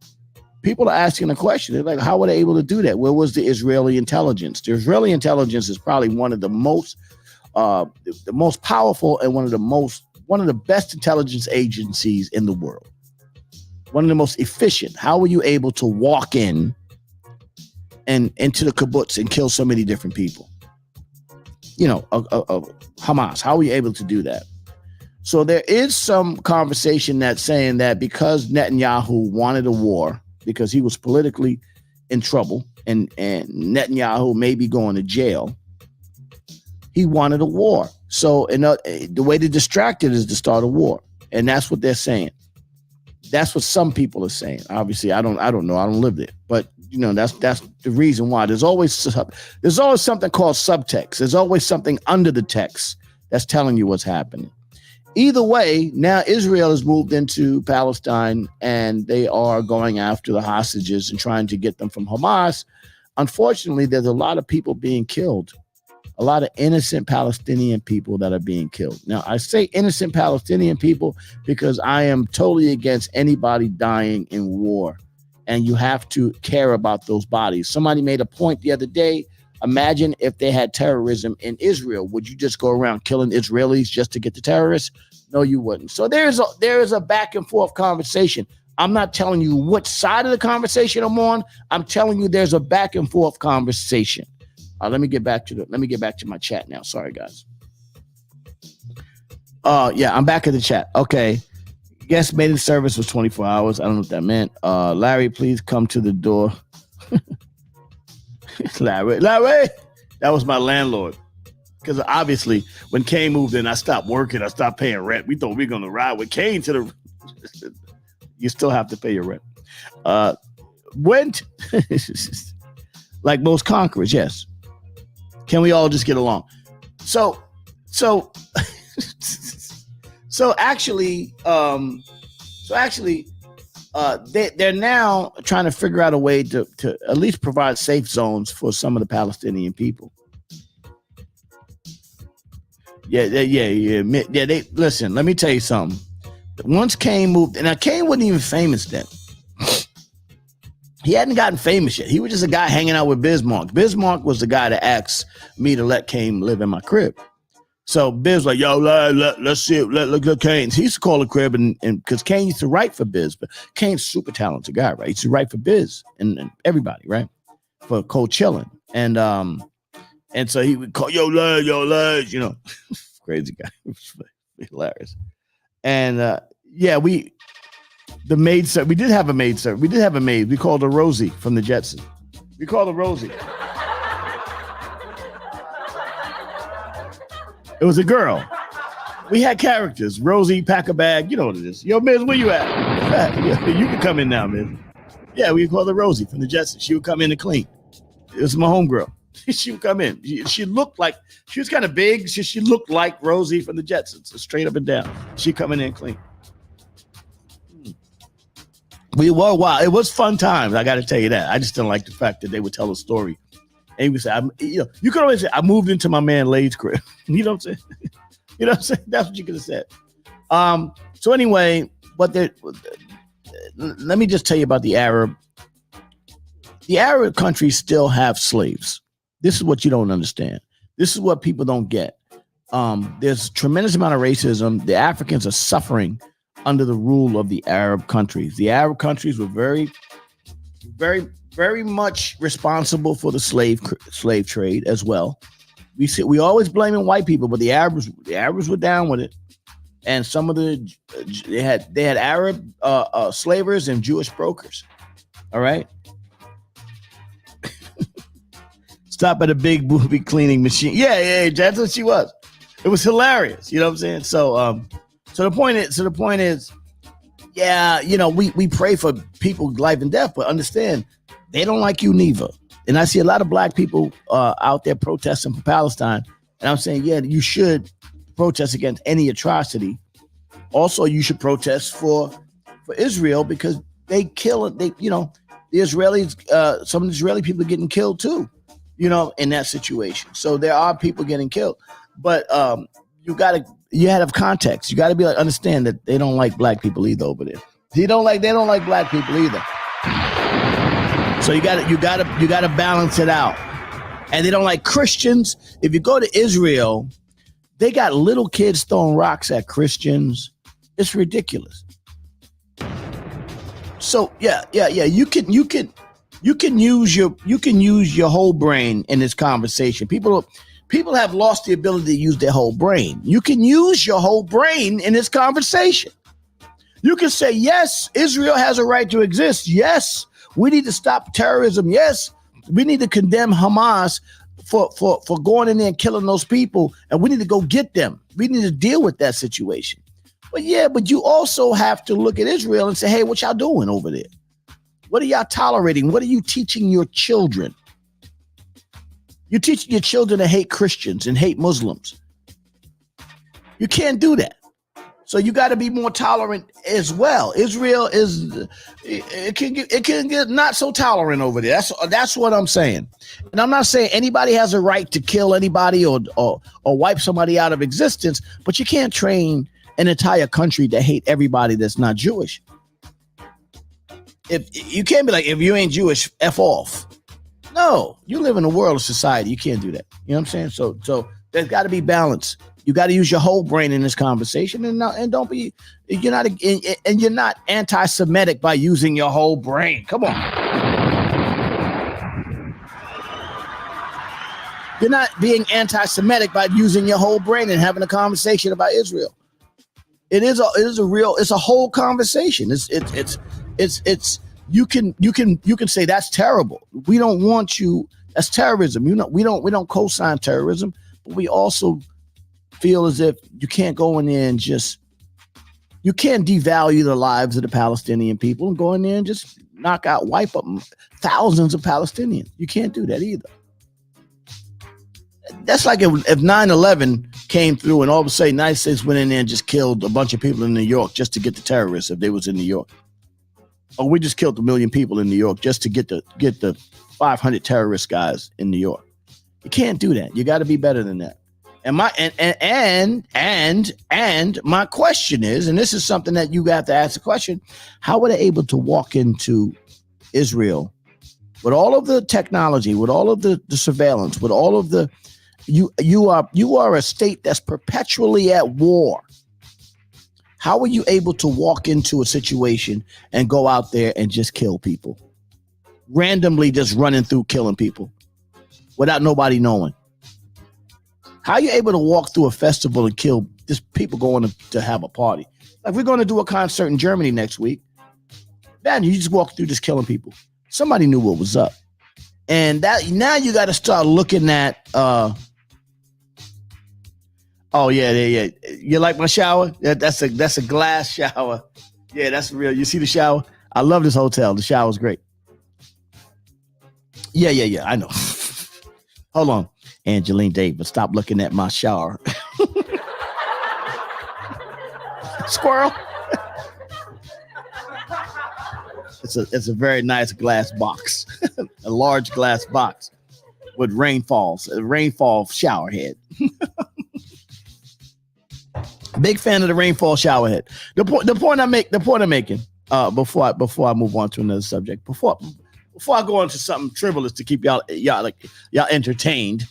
people are asking a question. They're like, how were they able to do that? Where was the Israeli intelligence? The Israeli intelligence is probably one of the most powerful and one of the best intelligence agencies in the world. One of the most efficient. How were you able to walk in and into the kibbutz and kill so many different people? Hamas. How were you able to do that? So there is some conversation that's saying that because Netanyahu wanted a war, because he was politically in trouble, and Netanyahu may be going to jail, he wanted a war. So the way to distract it is to start a war. And that's what they're saying. That's what some people are saying. Obviously, I don't know. I don't live there. But, that's the reason why. There's always something called subtext. There's always something under the text that's telling you what's happening. Either way, now Israel has moved into Palestine, and they are going after the hostages and trying to get them from Hamas. Unfortunately, there's a lot of people being killed. A lot of innocent Palestinian people that are being killed. Now, I say innocent Palestinian people because I am totally against anybody dying in war. And you have to care about those bodies. Somebody made a point the other day. Imagine if they had terrorism in Israel. Would you just go around killing Israelis just to get the terrorists? No, you wouldn't. So there is a back and forth conversation. I'm not telling you what side of the conversation I'm on. I'm telling you there's a back and forth conversation. Let me get back to my chat now. Sorry, guys. Yeah, I'm back at the chat. Okay. Guest made in service was 24 hours. I don't know what that meant. Larry, please come to the door. Larry, that was my landlord. Because obviously, when Kane moved in, I stopped working. I stopped paying rent. We thought we were going to ride with Kane to the. You still have to pay your rent. Went like most conquerors, yes. Can we all just get along? So actually, they're now trying to figure out a way to at least provide safe zones for some of the Palestinian people. Yeah. They listen. Let me tell you something. Once Kane moved, and now Kane wasn't even famous then. He hadn't gotten famous yet. He was just a guy hanging out with Bismarck. Bismarck was the guy that asked me to let Kane live in my crib. So Biz like, yo, let's see it. Look at Kane. He used to call the crib, and because Kane used to write for Biz, but Kane's a super talented guy, right? He used to write for Biz and everybody, right? For Cold Chillin'. And so he would call, yo, lads, crazy guy. Hilarious. And Yeah, we did have a maid, sir. We did have a maid. We called her Rosie from the Jetsons. We called her Rosie. It was a girl. We had characters. Rosie, pack a bag. You know what it is. Yo, Miz, where you at? Yeah, you can come in now, Miz. Yeah, we called her Rosie from the Jetsons. She would come in and clean. It was my homegirl. She would come in. She looked like, she was kind of big. She looked like Rosie from the Jetsons, so straight up and down. She'd come in and clean. We were wild. It was fun times. I got to tell you that. I just didn't like the fact that they would tell a story. And he would say, you could always say, I moved into my man Lade's crib. You know what I'm saying? You know what I'm saying? That's what you could have said. So anyway, let me just tell you about the Arab. The Arab countries still have slaves. This is what you don't understand. This is what people don't get. There's a tremendous amount of racism. The Africans are suffering under the rule of the Arab countries. The Arab countries were very, very, very much responsible for the slave trade as well. We always blaming white people, but the Arabs were down with it. And some of they had Arab slavers and Jewish brokers. All right. Stop at a big booby cleaning machine. Yeah, that's what she was. It was hilarious. You know what I'm saying? So the point is, yeah, we pray for people's life and death, but understand they don't like you neither. And I see a lot of black people out there protesting for Palestine. And I'm saying, yeah, you should protest against any atrocity. Also, you should protest for Israel because they kill it. The Israelis, some Israeli people are getting killed too, in that situation. So there are people getting killed, but you had to have context. You got to be like, understand that they don't like black people either over there. They don't like black people either. So you got to balance it out. And they don't like Christians. If you go to Israel, they got little kids throwing rocks at Christians. It's ridiculous. So yeah. You can use your whole brain in this conversation. People have lost the ability to use their whole brain. You can use your whole brain in this conversation. You can say, yes, Israel has a right to exist. Yes, we need to stop terrorism. Yes, we need to condemn Hamas for going in there and killing those people. And we need to go get them. We need to deal with that situation. But you also have to look at Israel and say, hey, what y'all doing over there? What are y'all tolerating? What are you teaching your children? You're teaching your children to hate Christians and hate Muslims. You can't do that. So you got to be more tolerant as well. Israel it can get not so tolerant over there. That's what I'm saying. And I'm not saying anybody has a right to kill anybody or wipe somebody out of existence, but you can't train an entire country to hate everybody that's not Jewish. If you can't be like, if you ain't Jewish, F off. No, you live in a world of society. You can't do that. You know what I'm saying? So there's got to be balance. You got to use your whole brain in this conversation, and don't be. You're not anti-Semitic by using your whole brain. Come on, you're not being anti-Semitic by using your whole brain and having a conversation about Israel. It's a whole conversation. It's you can say that's terrible. We don't want you. That's terrorism. We don't co-sign terrorism, but we also feel as if you can't go in there and you can't devalue the lives of the Palestinian people and go in there and just wipe up thousands of Palestinians. You can't do that either. That's like if 9/11 came through and all of a sudden the United States went in there and just killed a bunch of people in New York just to get the terrorists if they was in New York. Or we just killed 1 million people in New York just to get the 500 terrorist guys in New York. You can't do that. You got to be better than that. And my question is, and this is something that you have to ask the question: how were they able to walk into Israel with all of the technology, with all of the surveillance, with all of the you are a state that's perpetually at war? How were you able to walk into a situation and go out there and just kill people, randomly just running through killing people without nobody knowing? How are you able to walk through a festival and kill just people going to have a party? Like we're going to do a concert in Germany next week. Then you just walk through just killing people. Somebody knew what was up. And that now you got to start looking at oh yeah. You like my shower? That's a glass shower. Yeah, that's real. You see the shower? I love this hotel. The shower's great. Yeah. I know. Hold on, Angeline Davis. Stop looking at my shower. Squirrel. It's a very nice glass box, a large glass box with a rainfall shower head. Big fan of the rainfall shower head. The point I'm making. Before I move on to another subject, before I go on to something frivolous to keep y'all entertained.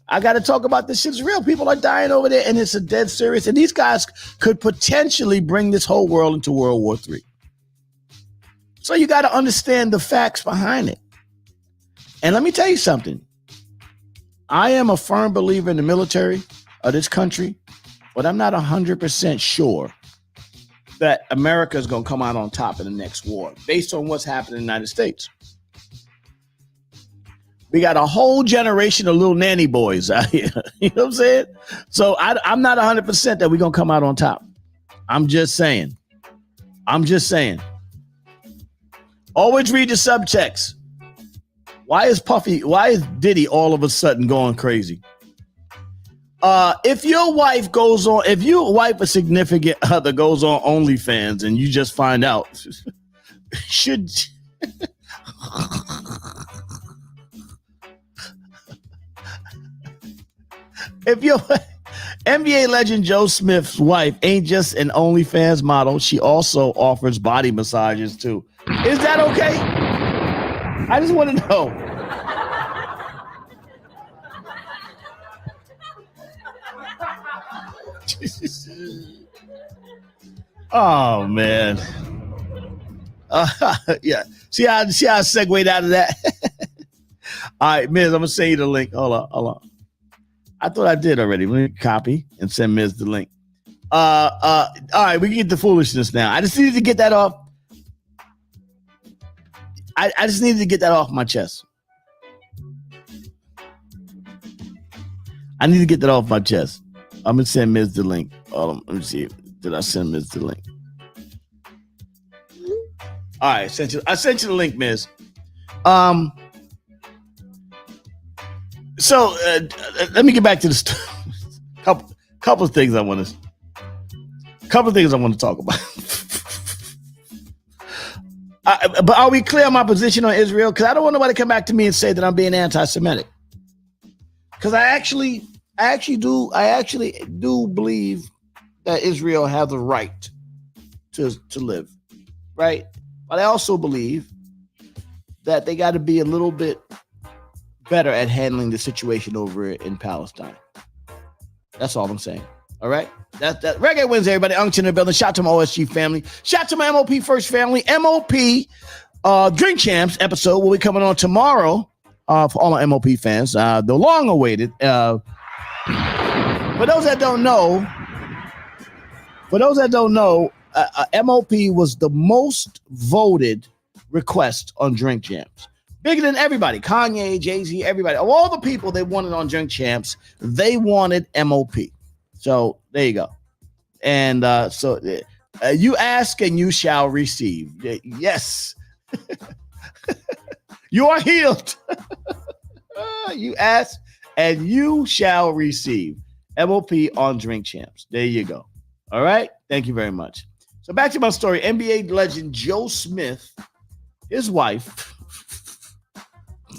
I got to talk about this shit's real. People are dying over there, and it's a dead serious. And these guys could potentially bring this whole world into World War III. So you got to understand the facts behind it. And let me tell you something. I am a firm believer in the military of this country, but I'm not 100% sure that America is going to come out on top in the next war based on what's happening in the United States. We got a whole generation of little nanny boys out here. You know what I'm saying? So I'm not 100% that we're going to come out on top. I'm just saying. Always read the subtext. Why is Diddy all of a sudden going crazy? If your wife a significant other goes on OnlyFans and you just find out, should if your NBA legend Joe Smith's wife ain't just an OnlyFans model, she also offers body massages too. Is that okay? I just want to know. Oh man. Yeah. See how I segued out of that? All right, Miz, I'm gonna send you the link. Hold on. I thought I did already. Let me copy and send Miz the link. All right, we can get the foolishness now. I just needed to get that off. I just needed to get that off my chest. I need to get that off my chest. I'm gonna send Miz the link. Let me see. Did I send Miz the link? All right, I sent you the link, Miz. So let me get back to this. Couple of things I want to talk about. But are we clear on my position on Israel? Because I don't want nobody to come back to me and say that I'm being anti-Semitic. Because I actually do believe that Israel has the right to live, right? But I also believe that they got to be a little bit better at handling the situation over in Palestine. That's all I'm saying. All right? That Reggae Wednesday, everybody. Unction in the building. Shout to my OSG family. Shout to my MOP First family. MOP Drink Champs episode will be coming on tomorrow for all my MOP fans. The long-awaited. For those that don't know, MOP was the most voted request on Drink Champs. Bigger than everybody. Kanye, Jay-Z, everybody. Of all the people they wanted on Drink Champs, they wanted MOP. So there you go. And so you ask and you shall receive. Yes. You are healed. You ask and you shall receive. MOP on Drink Champs. There you go. All right. Thank you very much. So back to my story. NBA legend Joe Smith, his wife,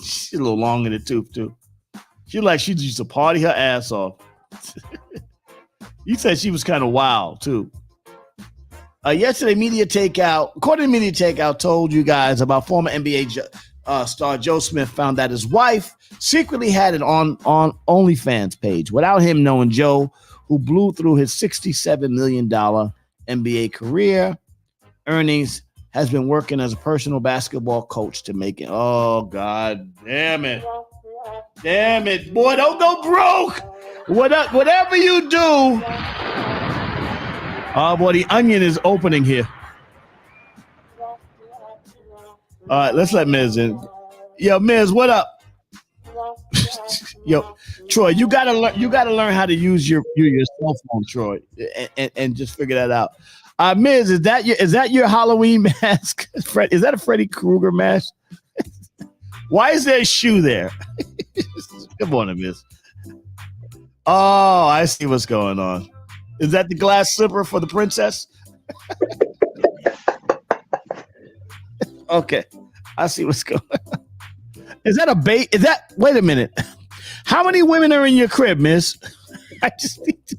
she's a little long in the tooth too. She used to party her ass off. You said she was kind of wild too. Yesterday, Media Takeout, according to Media Takeout, told you guys about former NBA star Joe Smith found that his wife secretly had it on OnlyFans page without him knowing. Joe, who blew through his $67 million NBA career earnings, has been working as a personal basketball coach to make it. Oh, God damn it. Damn it. Boy, don't go broke. Whatever you do, Oh boy, the onion is opening here. All right, let's let Miz in. Yo, Miz, what up? Yo, Troy, you gotta learn how to use your cell phone, Troy, and just figure that out. Miz, is that your Halloween mask? Is that a Freddy Krueger mask? Why is there a shoe there? Good morning, Miz. Oh, I see what's going on. Is that the glass slipper for the princess? Okay, I see what's going on. Is that a bait? Wait a minute. How many women are in your crib, Miss? I just need to.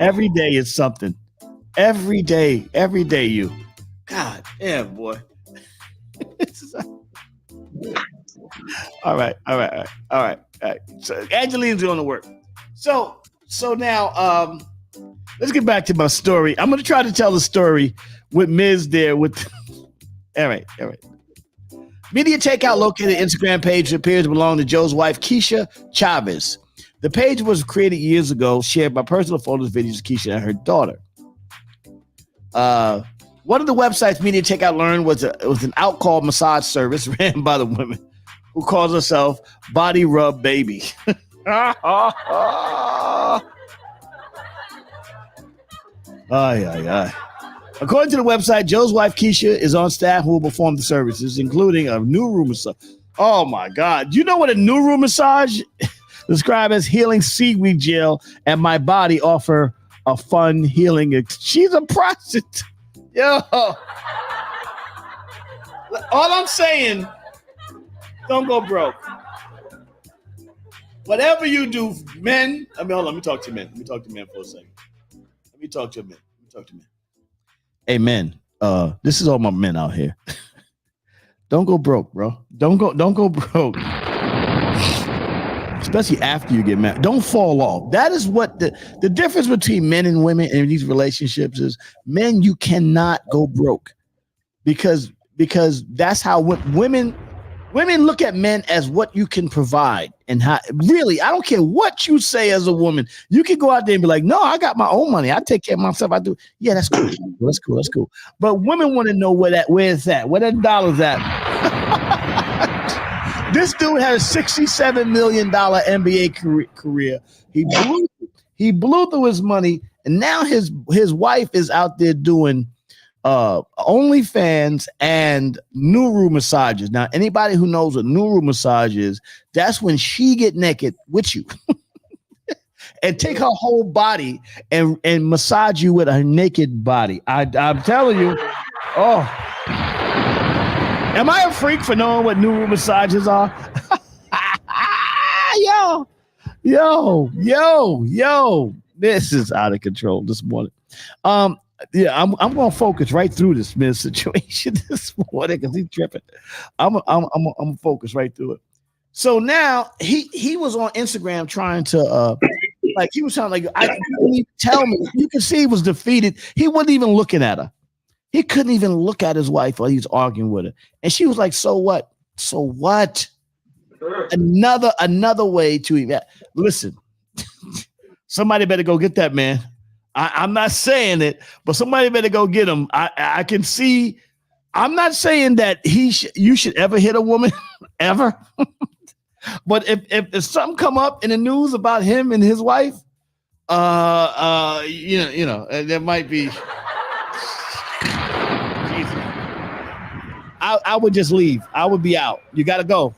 Every day is something. Every day you. God damn, boy. All right. So Angelina's doing the work. So now let's get back to my story. I'm gonna try to tell the story with Miz there with all right. Media Takeout located an Instagram page that appears to belong to Joe's wife, Keisha Chavez. The page was created years ago, shared by personal photos, videos of Keisha and her daughter. One of the websites Media Takeout learned was an out-call massage service ran by the woman who calls herself Body Rub Baby. Ay. According to the website, Joe's wife, Keisha, is on staff who will perform the services, including a new room massage. Oh, my God. Do you know what a new room massage described as healing seaweed gel and my body offer a fun healing? She's a prostitute. Yo. All I'm saying, don't go broke. Whatever you do, men. Hold on. Let me talk to men. Let me talk to men for a second. Let me talk to men. Hey, men, this is all my men out here. Don't go broke, bro. Don't go broke. Especially after you get married. Don't fall off. That is what the difference between men and women in these relationships is. Men, you cannot go broke because that's how women look at men as what you can provide. And how really, I don't care what you say as a woman. You can go out there and be like, no, I got my own money. I take care of myself. I do. Yeah, that's cool. That's cool. But women want to know where it's at, where that dollar's at. This dude had a $67 million NBA career. He blew through his money, and now his wife is out there doing OnlyFans and new room massages. Now, anybody who knows what new room massage is, that's when she get naked with you and take her whole body and massage you with her naked body. I'm telling you. Oh, am I a freak for knowing what new room massages are? Yo, this is out of control this morning. Yeah, I'm gonna focus right through this Miz situation this morning because he's tripping. I'm gonna focus right through it. So now he was on Instagram trying to he was trying I couldn't even tell me. You can see he was defeated. He wasn't even looking at her. He couldn't even look at his wife while he was arguing with her. And she was like, so what? So what? Another way to listen. Somebody better go get that man. I'm not saying it, but somebody better go get him. I can see. I'm not saying that you should ever hit a woman ever. But if something come up in the news about him and his wife, there might be. I would just leave. I would be out. You got to go,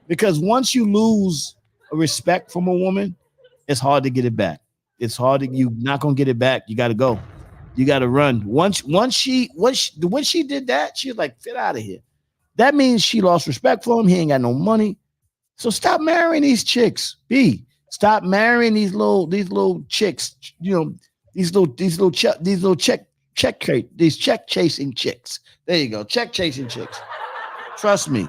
because once you lose respect from a woman, it's hard to get it back. It's hard you're not gonna get it back. You got to go. You got to run. When she did that, she was like, "Get out of here." That means she lost respect for him. He ain't got no money. So stop marrying these chicks. Stop marrying these little chicks. These check chasing chicks. There you go. Check chasing chicks. Trust me.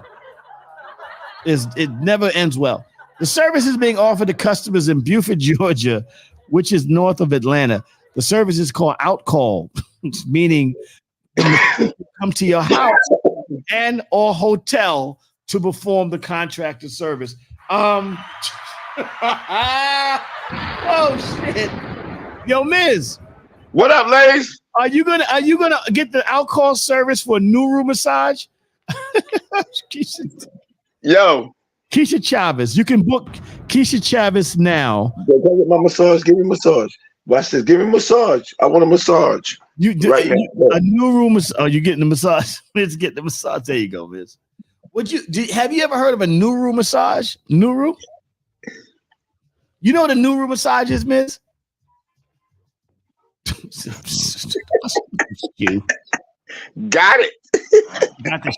It never ends well. The service is being offered to customers in Beaufort, Georgia, which is north of Atlanta. The service is called Outcall, meaning come to your house and or hotel to perform the contracted service. Oh shit. Yo, Miz. What up, ladies? Are you gonna get the alcohol service for Nuru massage? Yo. Keisha Chavez. You can book Keisha Chavez now. Go get my massage. Give me a massage. Watch this. Give me a massage. I want a massage. Right now. A Nuru massage. Oh, you getting the massage? Let's get the massage. There you go, Miss. Have you ever heard of a Nuru massage? Nuru? You know what a Nuru massage is, Miss? Got it. Got the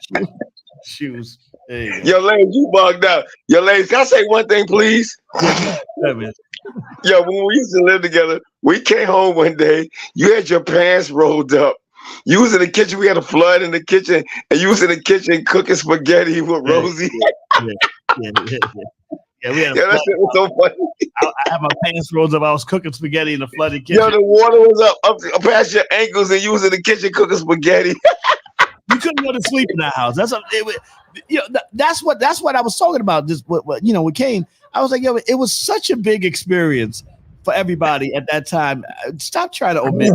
shoes. Yo, ladies, you bugged out. Yo, ladies, can I say one thing, please? Yo, when we used to live together, we came home one day. You had your pants rolled up. You was in the kitchen. We had a flood in the kitchen, and you was in the kitchen cooking spaghetti with Rosie. Yeah, we had that shit was so funny. I had my pants rolled up. I was cooking spaghetti in the flooded kitchen. Yo, the water was up past your ankles, and you was in the kitchen cooking spaghetti. You couldn't go to sleep in that house. That's what I was talking about. This, with Kane. I was like, yo, it was such a big experience for everybody at that time. Stop trying to omit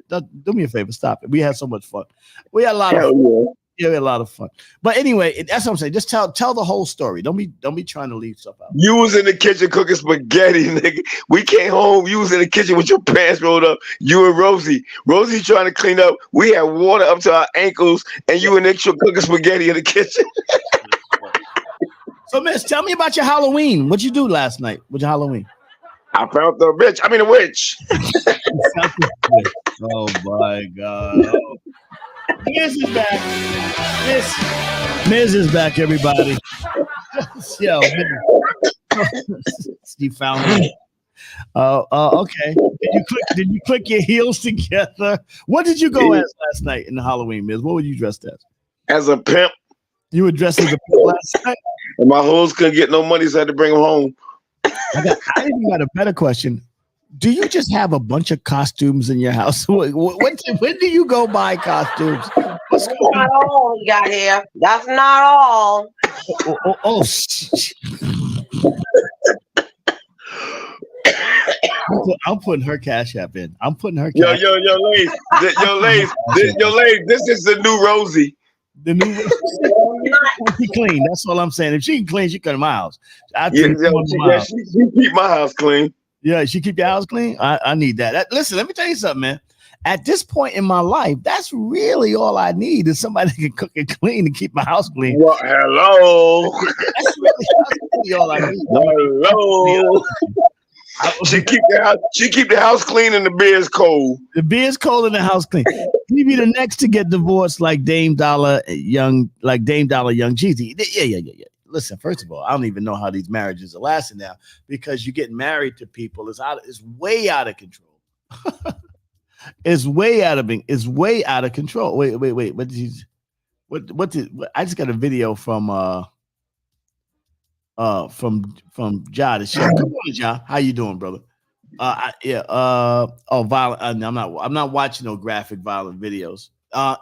that. Do me a favor, stop it. We had so much fun. We had a lot of fun. Yeah, we had a lot of fun. But anyway, that's what I'm saying. Just tell the whole story. Don't be trying to leave stuff out. You was in the kitchen cooking spaghetti, nigga. We came home. You was in the kitchen with your pants rolled up. You and Rosie. Rosie trying to clean up. We had water up to our ankles, and you and Nick cooking spaghetti in the kitchen. So, Miss, tell me about your Halloween. What'd you do last night with your Halloween? I found the witch. Oh my God. Miz is back. Miz is back, everybody. Yo, Steve found me. Okay. Did you click your heels together? What did you go as last night in the Halloween, Miz? What were you dressed as? As a pimp. You were dressed as a pimp last night? And my hoes couldn't get no money, so I had to bring them home. I even got a better question. Do you just have a bunch of costumes in your house? When do you go buy costumes? That's not all we got here. That's not all. I'm putting her Cash App in. I'm putting her. Yo, ladies, this is the new Rosie. The new she clean. That's all I'm saying. If she can clean, she come to my house. She keep my house clean. Yeah, she keep your house clean. I need that. Listen, let me tell you something, man. At this point in my life, that's really all I need is somebody that can cook and clean and keep my house clean. Well, hello. That's really all I need. Hello. She keep the house clean and the beer's cold. The beer's cold and the house clean. He be the next to get divorced like Dame Dollar Young Jeezy. Yeah. Listen, first of all, I don't even know how these marriages are lasting now because you get married to people is way out of control. It's way out of control. Wait. What I just got a video from Ja. Come on, Ja. How you doing, brother? Violent. I'm not watching no graphic violent videos.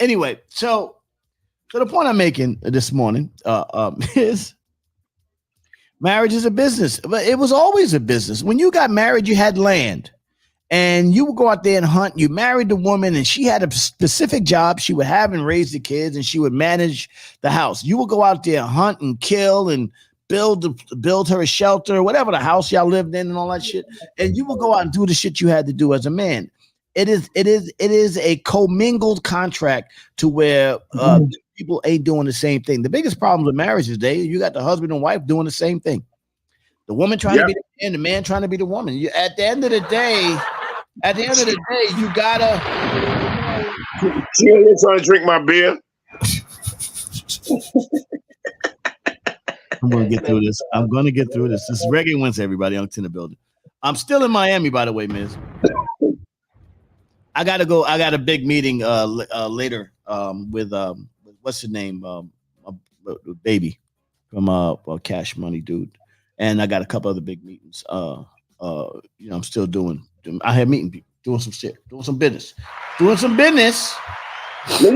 Anyway, so the point I'm making this morning is marriage is a business, but it was always a business. When you got married, you had land. And you would go out there and hunt. You married the woman, and she had a specific job. She would have and raise the kids, and she would manage the house. You would go out there and hunt and kill and build her a shelter, whatever the house y'all lived in, and all that shit. And you would go out and do the shit you had to do as a man. It is a commingled contract to where people ain't doing the same thing. The biggest problem with marriage today, you got the husband and wife doing the same thing. The woman trying to be the man, the man trying to be the woman. At the end of the day, you gotta. You're trying to drink my beer. I'm gonna get through this. This is Reggae Wednesday, everybody. I'm in the building. I'm still in Miami, by the way, Miz. I gotta go. I got a big meeting later with what's her name, baby from Cash Money Dude. And I got a couple other big meetings. I'm still doing. I have meeting people, doing some shit, doing some business. When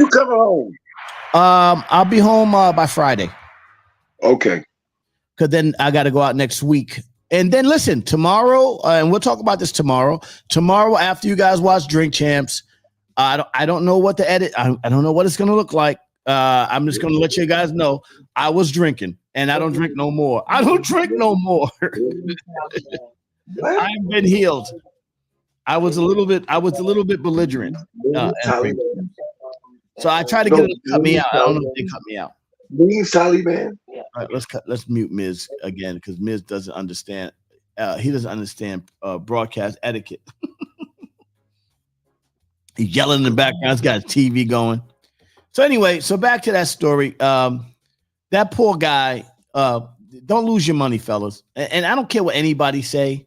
you coming home? I'll be home by Friday. Okay. Cause then I got to go out next week And then listen, tomorrow, and we'll talk about this tomorrow. Tomorrow, after you guys watch Drink Champs, I don't know what to edit. I don't know what it's going to look like. I'm just going to let you guys know I was drinking, and I don't drink no more. I don't drink no more. I've been healed. I was a little bit belligerent. So I try to get them to cut me out. I don't know if they cut me out. Taliban. All right, let's mute Miz again because Miz doesn't understand. He doesn't understand broadcast etiquette. He's yelling in the background. He's got his TV going. So anyway, so back to that story. That poor guy. Don't lose your money, fellas. And I don't care what anybody say.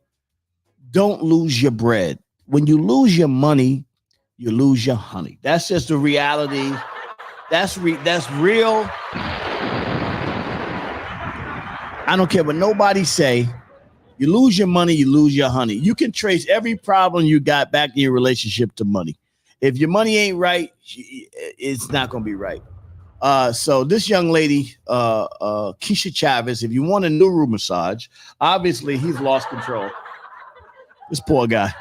Don't lose your bread. When you lose your money, you lose your honey. That's just the reality. That's real. I don't care what nobody say. You lose your money, you lose your honey. You can trace every problem you got back in your relationship to money. If your money ain't right, it's not going to be right. So this young lady, Keisha Chavez, if you want a neuro massage, obviously he's lost control. This poor guy.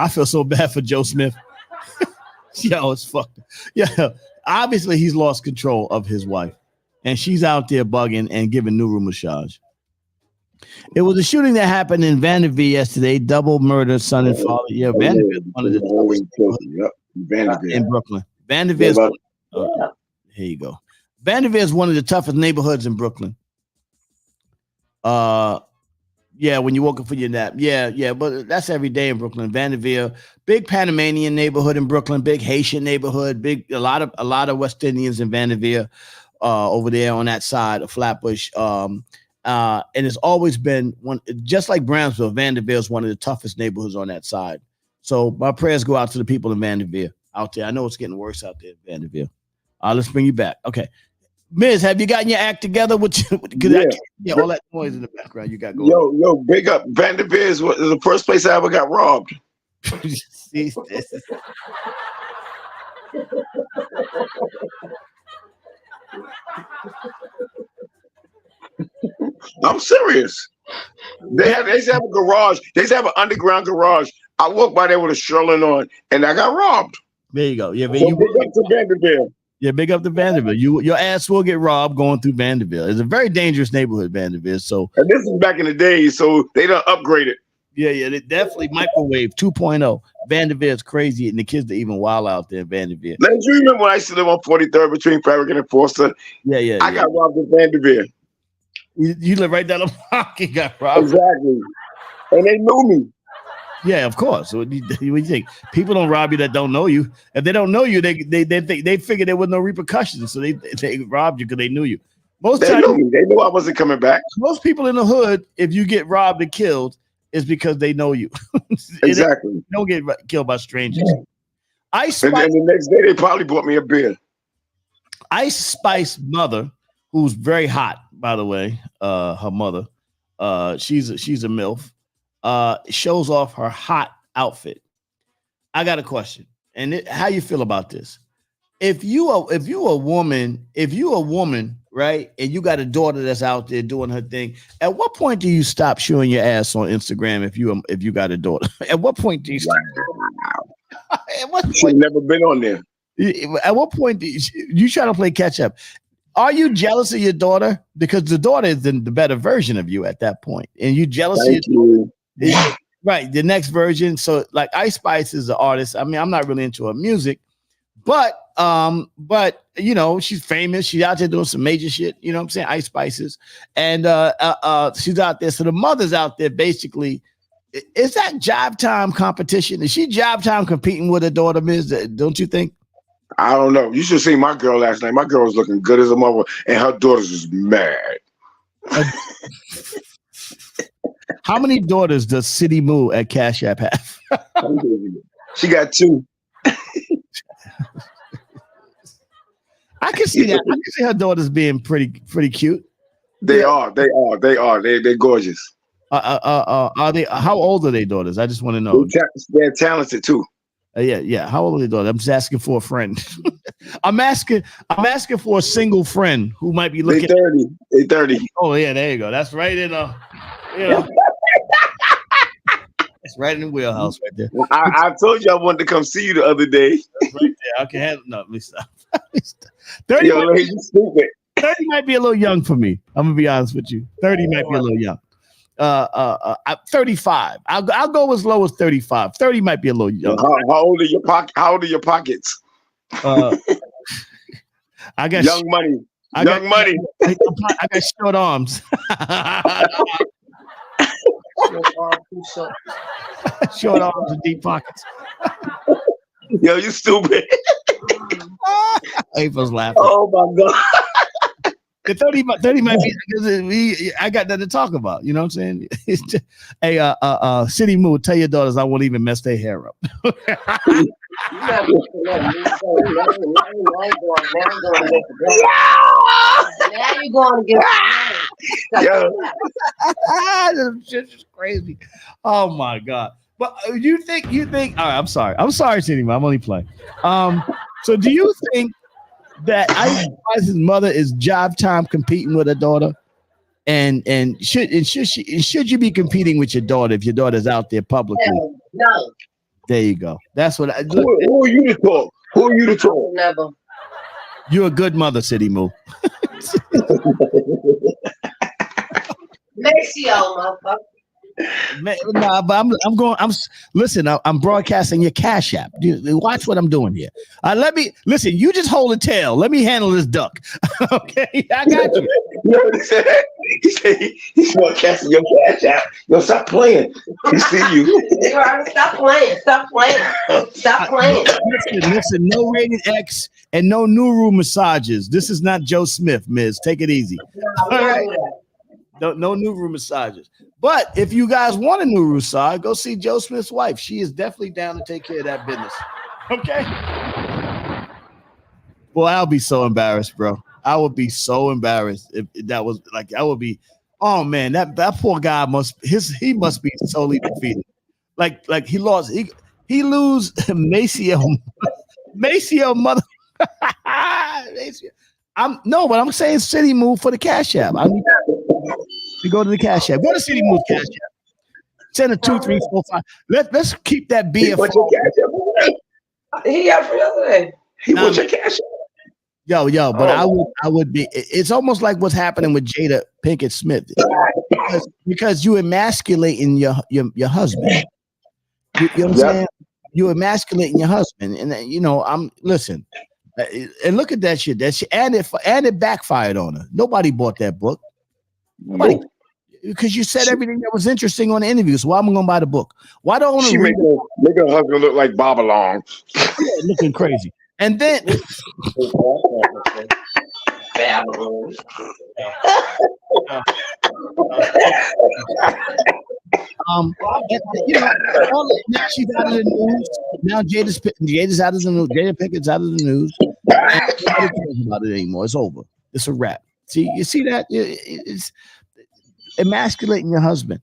I feel so bad for Joe Smith. Yo, it's fucked. Yeah, obviously he's lost control of his wife, and she's out there bugging and giving neuro massage. It was a shooting that happened in Vanderbilt yesterday. Double murder, son and father. Yeah, Vanderbilt, one of the toughest in Brooklyn. Vanderbilt. Here you go. Vanderbilt is one of the toughest neighborhoods in Brooklyn. Yeah, when you're walking for your nap. Yeah, but that's every day in Brooklyn. Vanderbilt, big Panamanian neighborhood in Brooklyn, big Haitian neighborhood, a lot of West Indians in Vanderbilt over there on that side of Flatbush. And it's always been one, just like Brownsville, Vanderbilt is one of the toughest neighborhoods on that side. So my prayers go out to the people in Vanderbilt out there. I know it's getting worse out there in Vanderbilt. Let's bring you back. Okay. Miz, have you gotten your act together with all that noise in the background you got going? Yo, big up. Vanderbilt is the first place I ever got robbed. See, I'm serious. They used to have a garage. They used to have an underground garage. I walked by there with a Sherlin on, and I got robbed. There you go. Yeah, big up to Vanderbilt. Yeah, big up to Vanderbilt. Your ass will get robbed going through Vanderbilt. It's a very dangerous neighborhood, Vanderbilt. So, and this is back in the day, so they done upgraded. Yeah, they definitely microwave 2.0. Vanderbilt is crazy, and the kids are even wild out there in Vanderbilt. Don't you remember when I used to live on 43rd between Farragut and Forster? Yeah. I got robbed in Vanderbilt. You live right down the block. You got robbed. Exactly, and they knew me. Yeah, of course. What do you think? People don't rob you that don't know you. If they don't know you, they figured there was no repercussions, so they robbed you because they knew you. They knew me. They knew I wasn't coming back. Most people in the hood, if you get robbed and killed, it's because they know you. Exactly. You don't get killed by strangers. Ice and then the next day, they probably bought me a beer. Ice Spice mother, who's very hot, by the way, her mother, she's a MILF. Shows off her hot outfit. I got a question, and how you feel about this? If you a woman, right, and you got a daughter that's out there doing her thing, at what point do you stop showing your ass on Instagram? If you got a daughter, at what point do you stop? At what point? She's never been on there. At what point do you try to play catch up? Are you jealous of your daughter? Because the daughter is the better version of you at that point, and you jealous of your daughter. Right, the next version. So like Ice Spice is an artist. I mean, I'm not really into her music, but you know, she's famous. She's out there doing some major shit. You know what I'm saying? Ice Spices. And she's out there. So the mother's out there basically. Is that Jive Time competition? Is she Jive Time competing with her daughter, Miz? Don't you think? I don't know. You should see my girl last night. My girl was looking good as a mother, and her daughter's just mad. How many daughters does City Moo at Cash App have? She got 2. I can see that. I can see her daughters being pretty cute. They're gorgeous. Are they? How old are they daughters? I just want to know. They're talented too. Yeah. How old are they daughters? I'm just asking for a friend. I'm asking for a single friend who might be looking. They 30. Oh yeah, there you go. That's right in right in the wheelhouse, right there. I told you I wanted to come see you the other day. Right there. Okay, let me stop. 30, Yo, lady, you stupid. 30 might be a little young for me. I'm gonna be honest with you. 30 might be a little young. 35. I'll go as low as 35. 30 might be a little young. How old are your pockets? I got young money. I got short arms. Short arms and deep pockets. Yo, you stupid. April's laughing. Oh my God. The 30 might be because I got nothing to talk about. You know what I'm saying? It's just, hey, City Mood, tell your daughters I won't even mess their hair up. Now you're going to get. Yeah. This shit is crazy. Oh my God. But you think all right, I'm sorry, City Mood. I'm only playing. So do you think that Ice's mother is job time competing with her daughter? And should you be competing with your daughter if your daughter's out there publicly? No. There you go. That's what Who are you to talk? Who are you to talk? Never. You're a good mother, City Moo. Maceo, motherfucker. Nah, but I'm broadcasting your Cash App. Watch what I'm doing here. Let me listen. You just hold a tail. Let me handle this duck. Okay, I got you. You know what he said? He said he's broadcasting your Cash App. Yo, stop playing. He see you. Stop playing. Stop playing. Listen. No rated X and no Nuru massages. This is not Joe Smith, Ms. Take it easy. All right. No Nuru massages. But if you guys want a Nuru massage, go see Joe Smith's wife. She is definitely down to take care of that business. Okay. Boy, I'll be so embarrassed, bro. I would be so embarrassed if that was like. I would be. Oh man, that poor guy must be totally defeated. Like he lost. He lose Maceo mother. Maceo. But I'm saying City Move for the Cash App. I need to go to the Cash App. Go to City Move Cash App. Send a 2, 3, 4, 5. Let's keep that beer. What's your Cash App? He got for yesterday. He wants your Cash App. Yo, but I would be. It's almost like what's happening with Jada Pinkett Smith, because you emasculating your husband. You know what I'm saying? You emasculating your husband, and listen. And look at that shit. And it backfired on her. Nobody bought that book. Nobody, because you said everything that was interesting on the interview. So why am I going to buy the book? Why don't she make her husband look like Babylon? Looking crazy. And then Babylon. Now she's out of the news. Now Jada's out of the news. Jada Pinkett's out of the news. Nobody cares about it anymore. It's over. It's a wrap. You see that? It's emasculating your husband.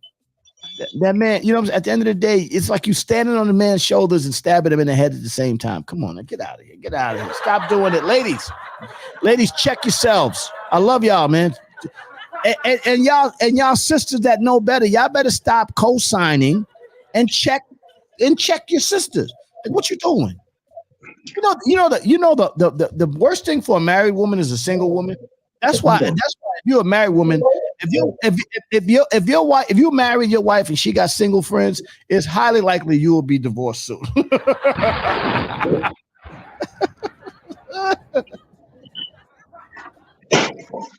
That man, at the end of the day, it's like you standing on the man's shoulders and stabbing him in the head at the same time. Come on, get out of here. Get out of here. Stop doing it. Ladies, check yourselves. I love y'all, man. And y'all sisters that know better, y'all better stop co-signing and check your sisters. Like, what you doing? The worst thing for a married woman is a single woman. That's why if you're a married woman, if you married your wife and she got single friends, it's highly likely you will be divorced soon.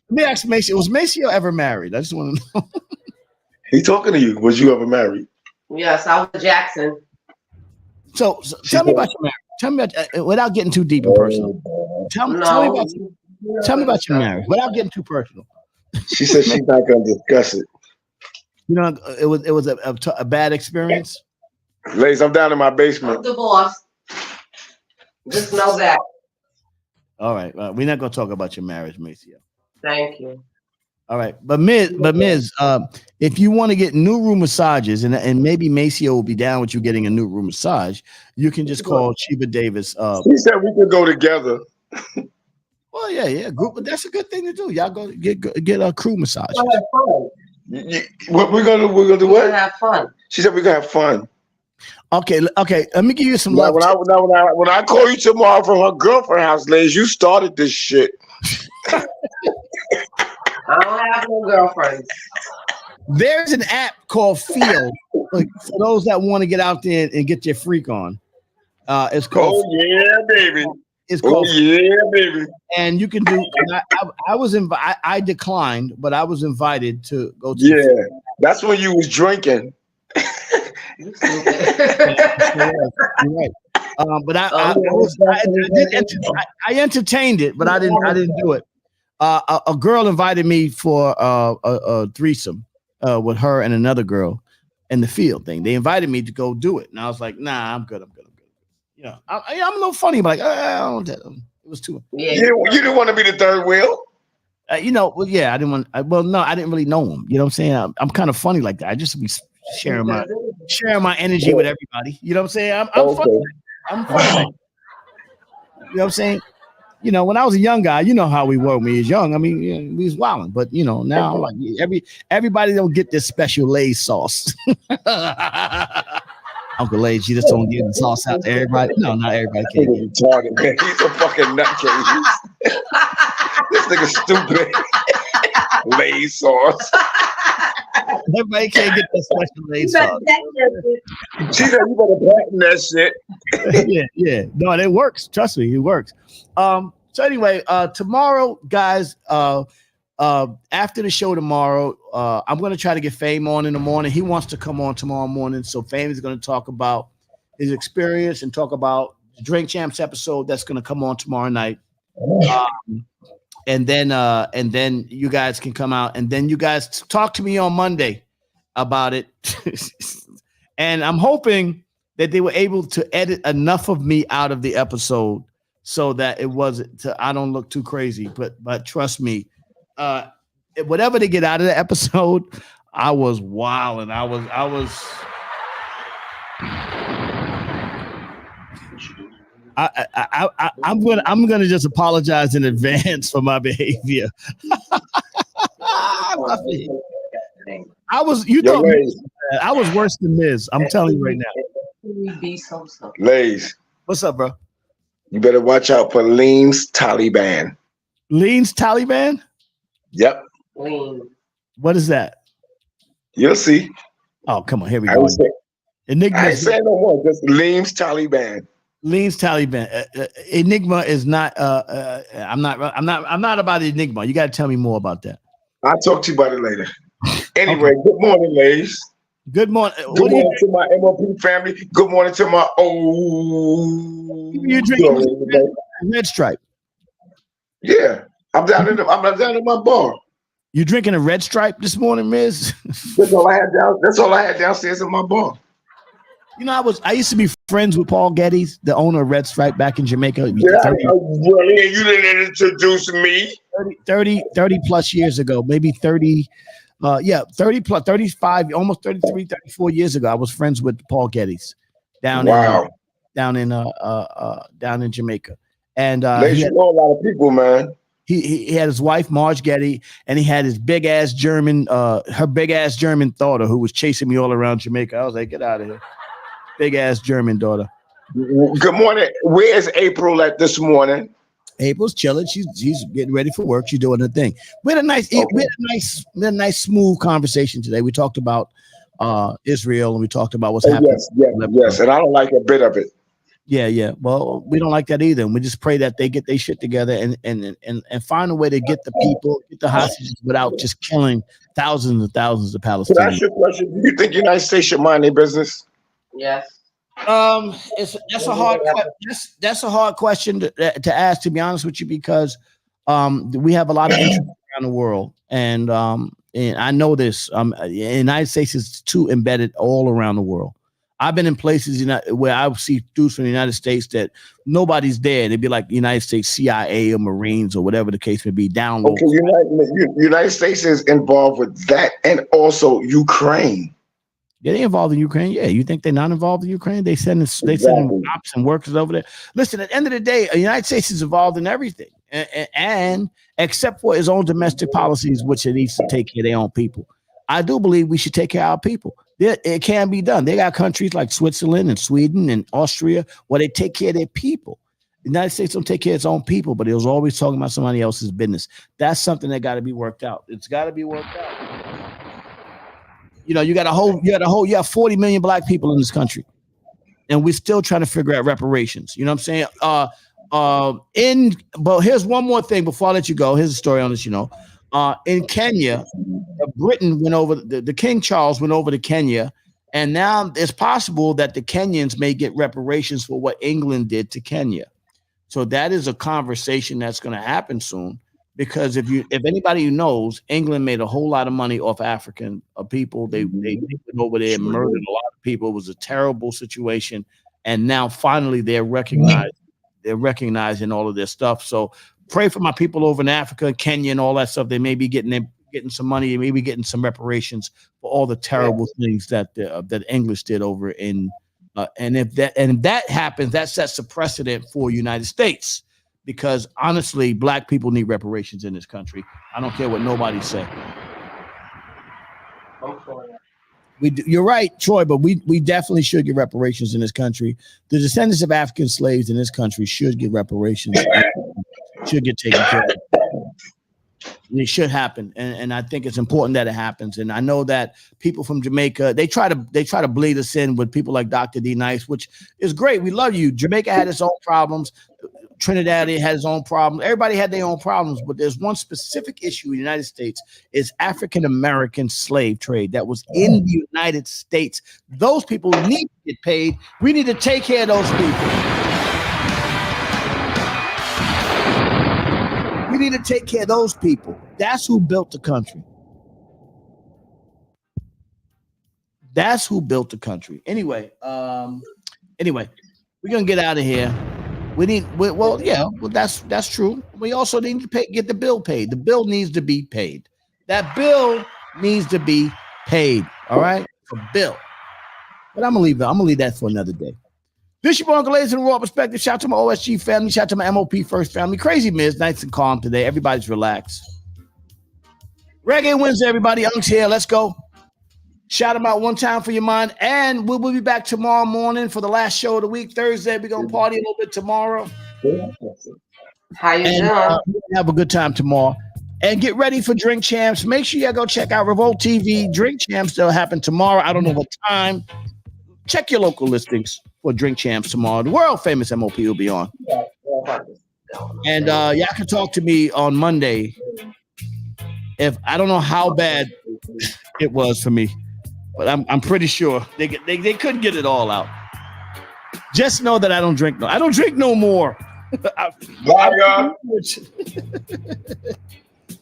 Let me ask Maceo, was Maceo ever married? I just want to know. He talking to you. Was you ever married? Yes, I was Jackson. So tell me about your marriage. Tell me about, without getting too deep and personal. Tell me about your marriage without getting too personal. She said she's not going to discuss it. It was a bad experience. Ladies, I'm down in my basement. I'm divorced. Just know that. All right, we're not going to talk about your marriage, Maceo. Thank you. All right, but Ms, if you want to get Nuru massages, and maybe Maceo will be down with you getting a Nuru massage, you can just call Chiba Davis. She said we could go together. Well, yeah, group, but that's a good thing to do. Y'all go get a crew massage. What we're gonna do? What? We're gonna have fun. She said we're gonna have fun. Okay. Let me give you some Now, love. when I call you tomorrow from her girlfriend house, ladies, you started this shit. I don't have no girlfriends. There's an app called Feel, like, for those that want to get out there and get their freak on. It's called. Oh yeah, baby. It's called. Oh yeah, baby. And you can do. I declined, but I was invited to go to. Yeah, that's when you was drinking. You stupid. You're right. But I entertained it, but I didn't do it. A girl invited me for a threesome with her and another girl in the field thing. They invited me to go do it, and I was like, "Nah, I'm good. You know, I'm a little funny, but like, I don't. It was too. Yeah, You didn't want to be the third wheel. You know, well, yeah, I didn't want. No, I didn't really know him. You know what I'm saying? I'm kind of funny like that. I just be sharing my energy with everybody. You know what I'm saying? I'm Okay. funny. I'm funny. Like, you know what I'm saying? You know, when I was a young guy, you know how we were when we was young. I mean, yeah, we was wilding, but you know, now I'm like everybody don't get this special Lay's sauce. Uncle Lay's, you just don't give the sauce out to everybody. No, not everybody can. He's retarded, man. He's a fucking nutcase. This nigga stupid. Lay's sauce. Everybody can't get the special Lay's sauce. She said you better patent that shit. yeah. No, it works. Trust me, it works. So anyway, tomorrow, guys, after the show tomorrow, I'm going to try to get Fame on in the morning. He wants to come on tomorrow morning. So Fame is going to talk about his experience and talk about the Drink Champs episode that's going to come on tomorrow night. And then you guys can come out, and then you guys talk to me on Monday about it. And I'm hoping that they were able to edit enough of me out of the episode so that it wasn't, I don't look too crazy, but trust me, whatever they get out of the episode, I was wild, and I'm gonna just apologize in advance for my behavior. I was worse than Miz. I'm telling you right now. Lays, what's up, bro? You better watch out for Lean's Taliban. Lean's Taliban? Yep. Lean. What is that? You'll see. Oh, come on, here we go. Enigma. I ain't saying no more. Just Lean's Taliban. Lean's Taliban. Enigma is not. I'm not about Enigma. You got to tell me more about that. I'll talk to you about it later. Anyway, okay. Good morning, ladies. Good morning. Good morning to my MOP family. Good morning to my You drinking Red Stripe? Yeah, I'm down in my bar. You drinking a Red Stripe this morning, Miz? That's all I had downstairs in my bar. You know, I used to be friends with Paul Geddes, the owner of Red Stripe back in Jamaica. Yeah, really? You didn't introduce me. 30 plus years ago, maybe 30. 30 plus 35, almost 33, 34 years ago. I was friends with Paul Geddes down in Jamaica. And you know a lot of people, man. He had his wife Marge Geddes, and he had his big ass German, her big ass German daughter who was chasing me all around Jamaica. I was like, get out of here. Big ass German daughter. Good morning. Where's April at this morning? April's chilling. She's getting ready for work. She's doing her thing. We had a nice smooth conversation today. We talked about Israel, and we talked about what's happening. Yes, and I don't like a bit of it. Yeah. Well, we don't like that either. And we just pray that they get their shit together and find a way to get the people, get the hostages without just killing thousands and thousands of Palestinians. Can I ask you a question? Do you think the United States should mind their business? Yes. That's a hard question to ask, to be honest with you, because we have a lot of interest around the world, and I know this. The United States is too embedded all around the world. I've been in places where I see dudes from the United States that nobody's there. They'd be like the United States CIA or Marines or whatever the case may be down low. Okay, United States is involved with that, and also Ukraine. Yeah, they involved in Ukraine. Yeah, you think they're not involved in Ukraine? They send ops and workers over there. Listen, at the end of the day, the United States is involved in everything, and except for its own domestic policies, which it needs to take care of their own people. I do believe we should take care of our people. It can be done. They got countries like Switzerland and Sweden and Austria where they take care of their people. The United States don't take care of its own people, but it was always talking about somebody else's business. That's something that got to be worked out. It's got to be worked out. You know, you have 40 million black people in this country, and we're still trying to figure out reparations. You know what I'm saying? But here's one more thing before I let you go. Here's a story on this. You know, in Kenya, Britain went over. The King Charles went over to Kenya, and now it's possible that the Kenyans may get reparations for what England did to Kenya. So that is a conversation that's going to happen soon, because if anybody knows, England made a whole lot of money off African people. They went over there and murdered a lot of people. It was a terrible situation, and now finally they're recognizing all of this stuff. So pray for my people over in Africa, Kenya, and all that stuff. They may be getting some money, maybe getting some reparations for all the terrible things that the English did over in. And if that happens, that sets a precedent for United States, because honestly, black people need reparations in this country. I don't care what nobody say. You're right, Troy, but we definitely should get reparations in this country. The descendants of African slaves in this country should get reparations. Should get taken care of. It should happen, and I think it's important that it happens. And I know that people from Jamaica, they try to bleed us in with people like Dr. D Nice, which is great. We love you. Jamaica had its own problems. Trinidad had its own problems. Everybody had their own problems, but there's one specific issue in the United States: is African American slave trade that was in the United States. Those people need to get paid. We need to take care of those people. We need to take care of those people. That's who built the country. That's who built the country. Anyway, we're gonna get out of here. That's true. We also need to get the bill paid. The bill needs to be paid. That bill needs to be paid. All right, a bill. But I'm gonna leave that for another day. This your boy Uncle Lazy in the Raw Perspective. Shout out to my OSG family. Shout out to my MOP First family. Crazy Miz, nice and calm today. Everybody's relaxed. Reggae Wednesday, everybody. Unc's here. Let's go. Shout them out one time for your mind. And we'll be back tomorrow morning for the last show of the week. Thursday, we're going to party a little bit tomorrow. How you doing? Have a good time tomorrow. And get ready for Drink Champs. Make sure you go check out Revolt TV. Drink Champs, they'll happen tomorrow. I don't know what time. Check your local listings for Drink Champs tomorrow. The world famous MOP will be on. And y'all can talk to me on Monday. If I don't know how bad it was for me, but I'm pretty sure they couldn't get it all out. Just know that I don't drink no more.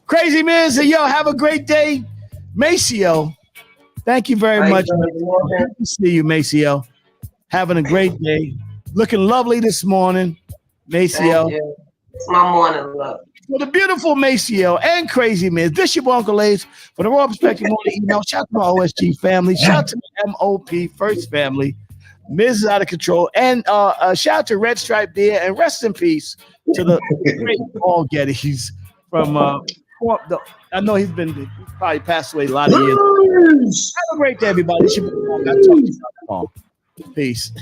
Crazy Miz, yo, have a great day. Maceo, thank you very much. Good to see you, Maceo. Having a great day. Looking lovely this morning, Maceo. It's my morning love. For the beautiful Maceo and Crazy Miz, this your boy Uncle Lace for the Raw Perspective Morning Email. Shout out to my OSG family. Shout out to my MOP First family. Miz is out of control. And shout out to Red Stripe Beer, and rest in peace to the great Paul Geddes from I know he's probably passed away a lot of years. Have a great day, everybody. This your boy Paul. Peace.